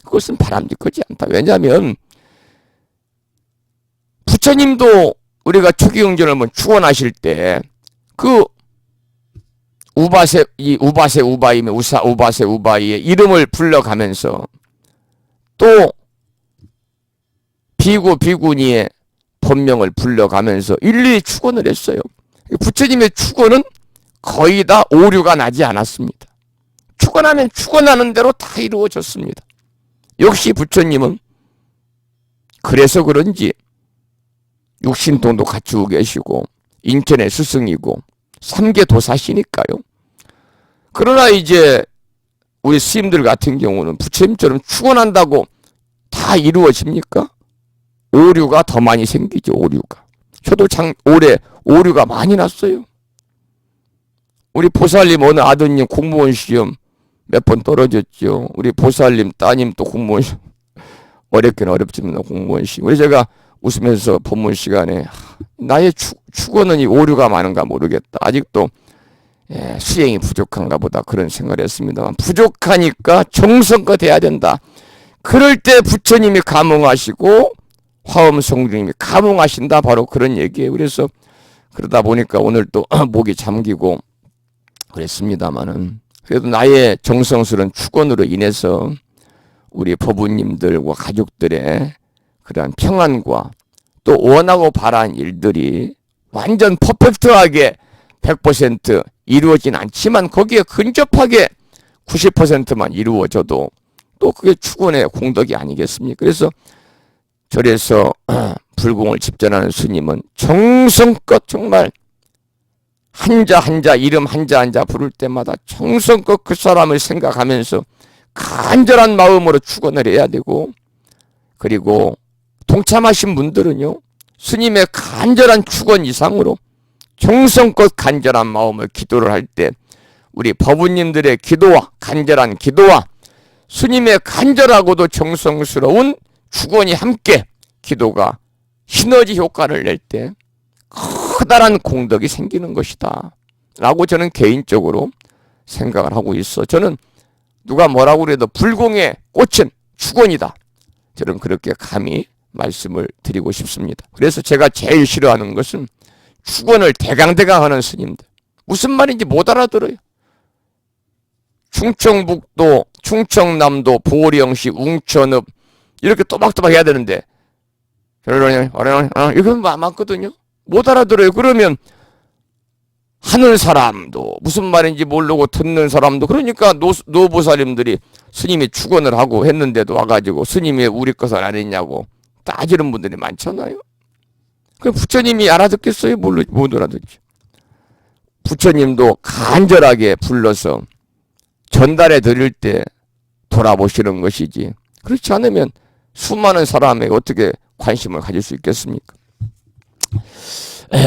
그것은 바람직하지 않다. 왜냐하면 부처님도 우리가 초기응전을 한번 축원하실 때 그 우바세 우바이며 우바세 우바이의 이름을 불러가면서 또 비구 비구니의 본명을 불러가면서 일일이 축원을 했어요. 부처님의 축원은 거의 다 오류가 나지 않았습니다. 축원하면 축원하는 대로 다 이루어졌습니다. 역시 부처님은 그래서 그런지 육신통도 갖추고 계시고 인천의 스승이고 삼계 도사시니까요. 그러나 이제 우리 스님들 같은 경우는 부처님처럼 축원한다고 다 이루어집니까? 오류가 더 많이 생기죠. 오류가. 저도 올해 오류가 많이 났어요. 우리 보살님 어느 아드님 공무원 시험 몇 번 떨어졌죠. 우리 보살님 따님 또 공무원 시험 어렵긴 어렵지만 공무원 시험. 그래서 제가 웃으면서 본문 시간에 나의 축원은 이 오류가 많은가 모르겠다. 아직도 수행이 부족한가 보다 그런 생각을 했습니다만 부족하니까 정성껏 해야 된다. 그럴 때 부처님이 감흥하시고 화엄성중님이 감흥하신다. 바로 그런 얘기예요. 그래서 그러다 보니까 오늘 또 목이 잠기고 그랬습니다마는 그래도 나의 정성스러운 축원으로 인해서 우리 법우님들과 가족들의 그러한 평안과 또 원하고 바라는 일들이 완전 퍼펙트하게 100% 이루어진 않지만 거기에 근접하게 90%만 이루어져도 또 그게 축원의 공덕이 아니겠습니까? 그래서 절에서 불공을 집전하는 스님은 정성껏 정말 한자 한자 이름 한자 한자 부를 때마다 정성껏 그 사람을 생각하면서 간절한 마음으로 축원을 해야 되고 그리고 동참하신 분들은요 스님의 간절한 축원 이상으로 정성껏 간절한 마음을 기도를 할 때 우리 법우님들의 기도와 간절한 기도와 스님의 간절하고도 정성스러운 축원이 함께 기도가 시너지 효과를 낼 때 커다란 공덕이 생기는 것이다 라고 저는 개인적으로 생각을 하고 있어. 저는 누가 뭐라고 그래도 불공의 꽃은 축원이다. 저는 그렇게 감히 말씀을 드리고 싶습니다. 그래서 제가 제일 싫어하는 것은 축원을 대강대강 하는 스님들. 무슨 말인지 못 알아들어요. 충청북도, 충청남도, 보령시, 웅천읍 이렇게 또박또박 해야 되는데 이렇게 많거든요. 못 알아들어요. 그러면 하는 사람도 무슨 말인지 모르고 듣는 사람도 그러니까 노보살님들이 스님이 축원을 하고 했는데도 와가지고 스님이 우리 것을 안 했냐고 따지는 분들이 많잖아요. 그럼 부처님이 알아듣겠어요? 못 알아듣죠. 부처님도 간절하게 불러서 전달해 드릴 때 돌아보시는 것이지 그렇지 않으면 수많은 사람에게 어떻게 관심을 가질 수 있겠습니까?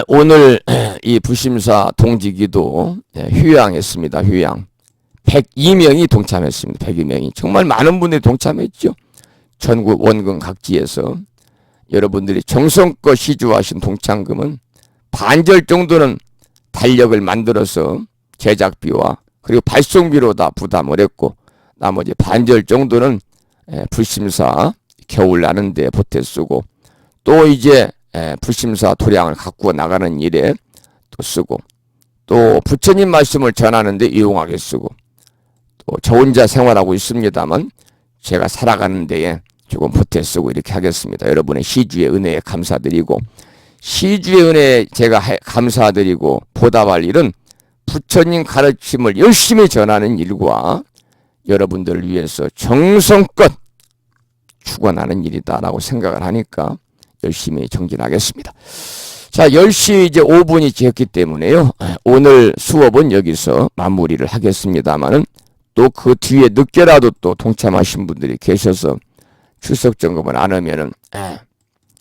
오늘 이 부심사 동지기도 휴양했습니다. 휴양. 102명이 동참했습니다. 102명이. 정말 많은 분들이 동참했죠. 전국 원근 각지에서 여러분들이 정성껏 시주하신 동참금은 반절 정도는 달력을 만들어서 제작비와 그리고 발송비로 다 부담을 했고 나머지 반절 정도는 불심사 겨울 나는 데 보태 쓰고 또 이제 불심사 도량을 갖고 나가는 일에 또 쓰고 또 부처님 말씀을 전하는 데 이용하게 쓰고 또 저 혼자 생활하고 있습니다만 제가 살아가는 데에 조금 보태 쓰고 이렇게 하겠습니다. 여러분의 시주의 은혜에 감사드리고 시주의 은혜에 제가 감사드리고 보답할 일은 부처님 가르침을 열심히 전하는 일과 여러분들을 위해서 정성껏 축원하는 일이다라고 생각을 하니까 열심히 정진하겠습니다. 자, 10시 이제 5분이 지났기 때문에요. 오늘 수업은 여기서 마무리를 하겠습니다만은 또 그 뒤에 늦게라도 또 동참하신 분들이 계셔서 출석 점검을 안 하면은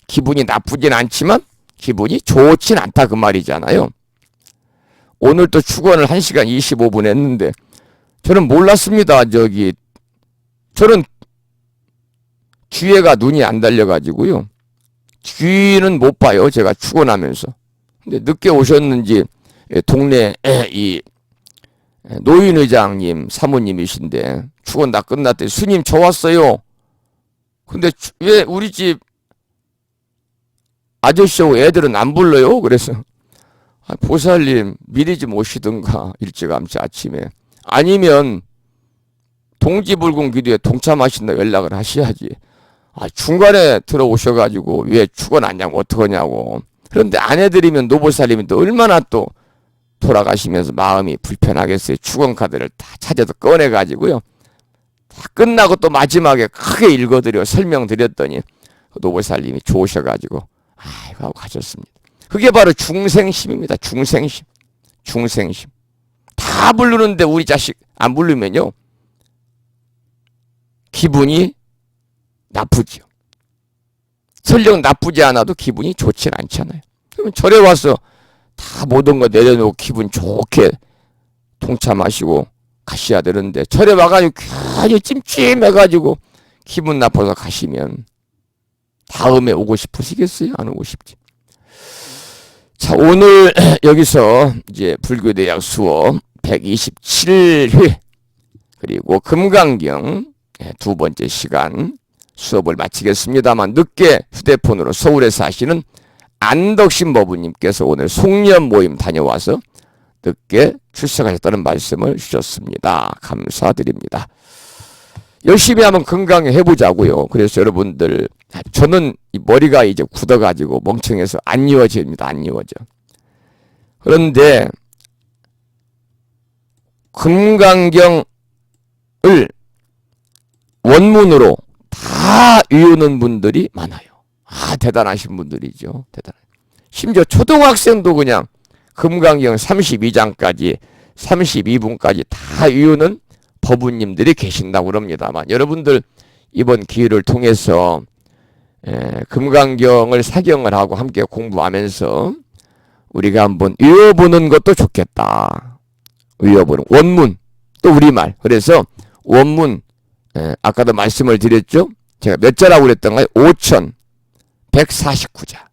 기분이 나쁘진 않지만 기분이 좋진 않다 그 말이잖아요. 오늘 또 축원을 1시간 25분 했는데 저는 몰랐습니다. 저는 뒤에가 눈이 안 달려가지고요. 뒤는 못 봐요. 제가 축원하면서. 근데 늦게 오셨는지 동네 이 노인의장님 사모님이신데 축원 다 끝났대. 스님 저 왔어요. 근데 왜 우리 집 아저씨하고 애들은 안 불러요? 그래서 보살님 미리 좀 오시든가 일찌감치 아침에 아니면 동지불공 기도에 동참하신다 연락을 하셔야지. 중간에 들어오셔가지고 왜 축원 안 하냐고 어떡하냐고. 그런데 안 해드리면 노보살님이 또 얼마나 또 돌아가시면서 마음이 불편하겠어요. 축원 카드를 다 찾아서 꺼내가지고요. 다 끝나고 또 마지막에 크게 읽어드려 설명드렸더니 노보살님이 좋으셔가지고 아이고 하고 가셨습니다. 그게 바로 중생심입니다. 중생심. 중생심. 다 부르는데 우리 자식 안 부르면요. 기분이 나쁘지요. 설령 나쁘지 않아도 기분이 좋진 않잖아요. 그러면 절에 와서 다 모든 거 내려놓고 기분 좋게 동참하시고 가셔야 되는데 절에 와가지고 괜히 찜찜해가지고 기분 나빠서 가시면 다음에 오고 싶으시겠어요? 안 오고 싶지. 자, 오늘 여기서 이제 불교대학 수업 127회 그리고 금강경 두 번째 시간 수업을 마치겠습니다만 늦게 휴대폰으로 서울에 사시는 안덕신 법부님께서 오늘 송년 모임 다녀와서 늦게 출석하셨다는 말씀을 주셨습니다. 감사드립니다. 열심히 하면 건강해 해보자고요. 그래서 여러분들 저는 이 머리가 이제 굳어가지고 멍청해서 안 이어집니다. 안 이어져. 그런데 금강경을 원문으로 다 외우는 분들이 많아요. 대단하신 분들이죠. 대단해. 심지어 초등학생도 그냥 금강경 32장까지 32분까지 다 외우는 법부님들이 계신다고 그럽니다만 여러분들 이번 기회를 통해서 금강경을 사경을 하고 함께 공부하면서 우리가 한번 외워보는 것도 좋겠다. 외워보는 원문 또 우리말. 그래서 원문 아까도 말씀을 드렸죠. 제가 몇 자라고 그랬던가요? 5149자.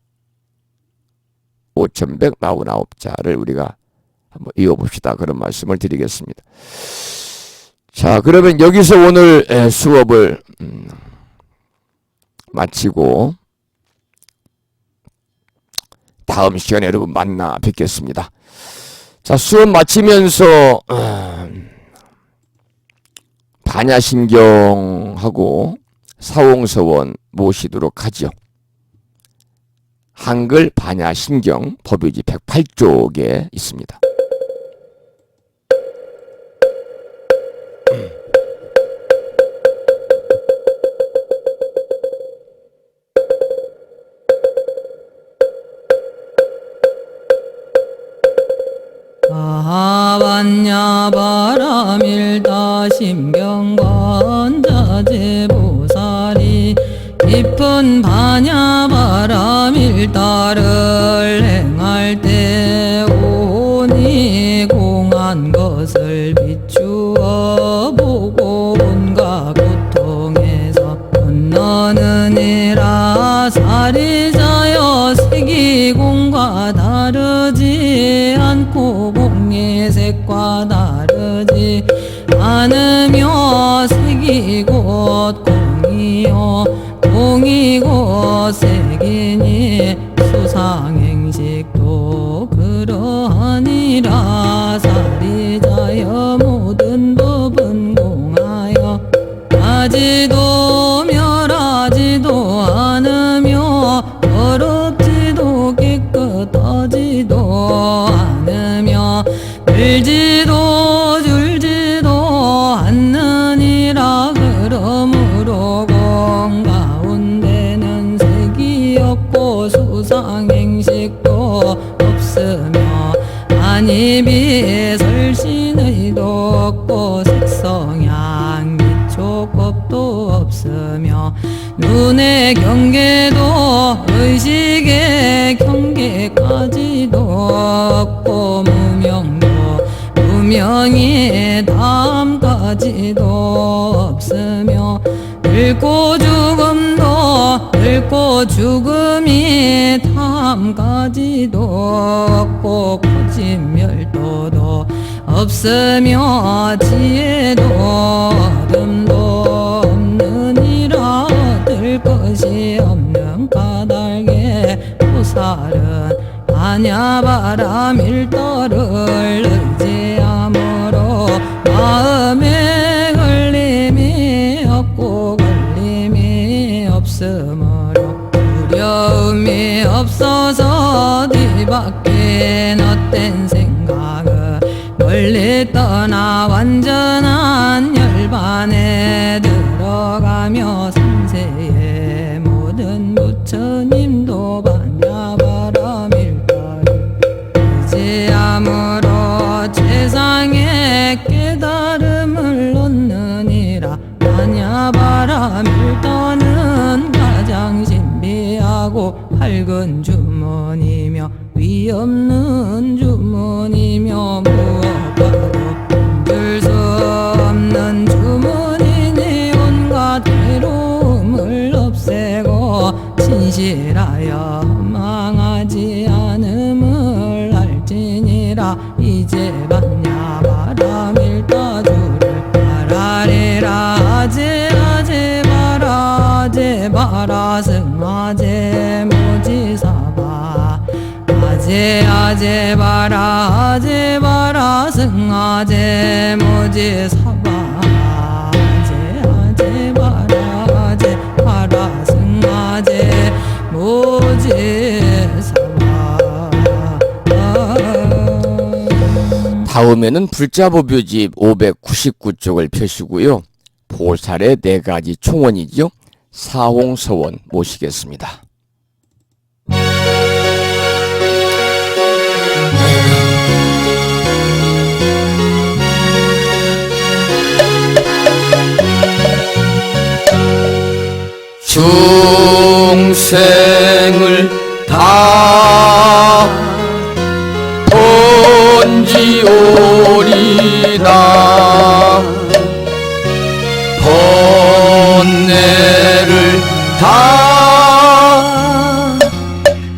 5149자를 우리가 한번 이어봅시다. 그런 말씀을 드리겠습니다. 자, 그러면 여기서 오늘 수업을 마치고 다음 시간에 여러분 만나 뵙겠습니다. 자, 수업 마치면서 반야심경하고 사홍서원 모시도록 하죠. 한글 반야심경 법요지 108쪽에 있습니다. 아반야 바라밀다 심경관자제보살이 깊은 반야 바라밀다를 행할 때 오니 공한 것을 비추어 보고 온갖 고통에서 건너느니라. 사리자여 세기공과 다르지 않고 공의 색과 다르지 않으며 색이 곧 공이요 공이 곧 색이니 수상행식도 그러하니라. 사리자여 모든 법은 공하여 하지도 멸하지도 않으며 더럽지도 깨끗하지도 않으며 들지도 줄지도 않느니라. 그러므로 공 가운데는 색이 없고 수상행식도 없으며 안입이 설신의도 없고 색성향 기초법도 없으며 눈의 경계도 의식의 경계까지도 없고 무명도 무명이 다음까지도 없으며 늙고 죽음이 다음까지도 없고 고집멸도도 없으며 지혜도 어둠도 없느니라. 얻을 것이 없는 까닭에 보살은 반야바라밀도를 의지함으로 마음에 걸림이 없고 걸림이 없으므로 두려움이 없어서 뒤바뀐 헛된 생각을 멀리 떠나 완전한 열반에 들어가며 삼세의 모든 부처님도 반야바라밀도를 의지함으로 최상의 깨달음을 얻느니라. 반야바라밀도는 가장 신비하고 밝은 주문이며 위없는 주문이며 무엇과도 힘들 수 없는 주문이니 온갖 괴로움을 없애고 진실하여 망하지 않음을 알지니라. 이제 반야바라밀도주를 바라리라. 아제 바라 승아제 모지사바 아제 바라 승아제 모지사바 아제 바라 승아제 모지사바. 다음에는 불자법요집 599쪽을 펴시고요. 보살의 4가지 총원이죠. 사홍서원 모시겠습니다. 중생을 다 번지오리다. 번뇌를 다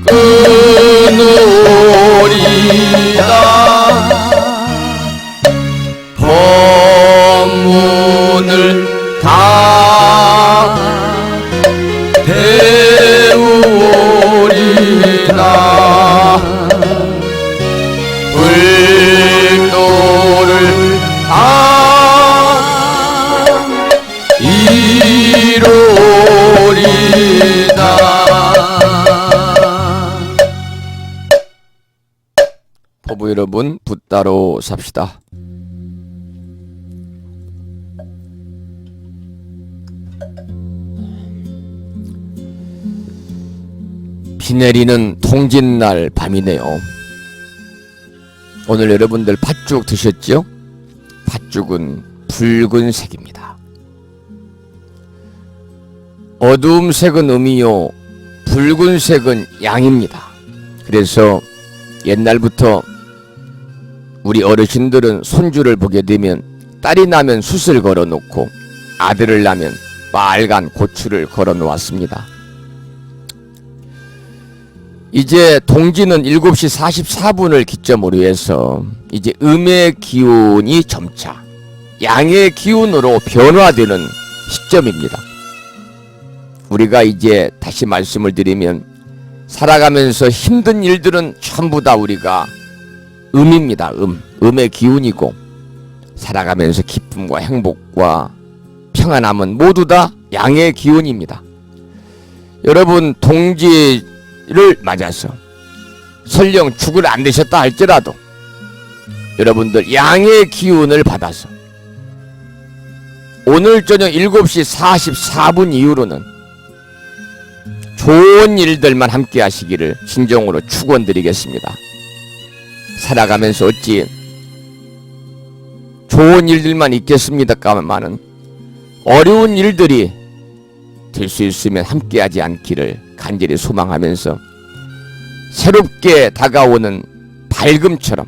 끊어 사부 여러분, 붓다로 삽시다. 비 내리는 통진날 밤이네요. 오늘 여러분들 팥죽 드셨죠? 팥죽은 붉은색입니다. 어두움색은 음이요, 붉은색은 양입니다. 그래서 옛날부터 우리 어르신들은 손주를 보게 되면 딸이 나면 숯을 걸어 놓고 아들을 낳으면 빨간 고추를 걸어 놓았습니다. 이제 동지는 7시 44분을 기점으로 해서 이제 음의 기운이 점차 양의 기운으로 변화되는 시점입니다. 우리가 이제 다시 말씀을 드리면 살아가면서 힘든 일들은 전부 다 우리가 음입니다. 음의 기운이고, 살아가면서 기쁨과 행복과 평안함은 모두 다 양의 기운입니다. 여러분, 동지를 맞아서 설령 죽을 안 되셨다 할지라도 여러분들 양의 기운을 받아서 오늘 저녁 7시 44분 이후로는 좋은 일들만 함께 하시기를 진정으로 축원드리겠습니다. 살아가면서 어찌 좋은 일들만 있겠습니다까만은 어려운 일들이 될 수 있으면 함께하지 않기를 간절히 소망하면서 새롭게 다가오는 밝음처럼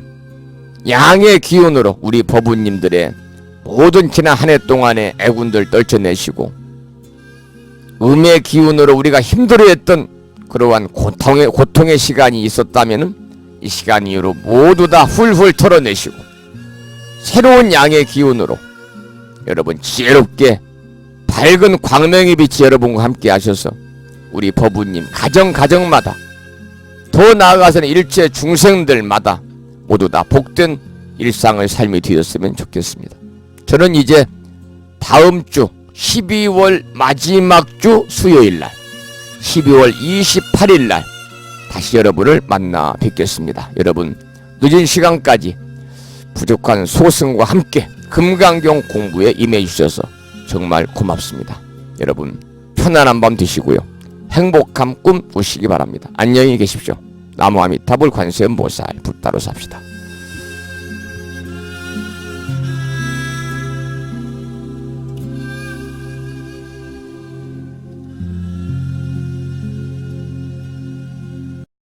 양의 기운으로 우리 법우님들의 모든 지난 한 해 동안의 애군들 떨쳐내시고, 음의 기운으로 우리가 힘들어했던 그러한 고통의 시간이 있었다면 이 시간 이후로 모두 다 훌훌 털어내시고 새로운 양의 기운으로 여러분 지혜롭게 밝은 광명의 빛이 여러분과 함께 하셔서 우리 법우님 가정마다, 더 나아가서는 일체 중생들마다 모두 다 복된 일상을 삶이 되었으면 좋겠습니다. 저는 이제 다음 주 12월 마지막 주 수요일날 12월 28일날 다시 여러분을 만나 뵙겠습니다. 여러분 늦은 시간까지 부족한 소승과 함께 금강경 공부에 임해 주셔서 정말 고맙습니다. 여러분 편안한 밤 되시고요, 행복한 꿈 꾸시기 바랍니다. 안녕히 계십시오. 나무아미타불 관세음보살 붓다로 삽시다.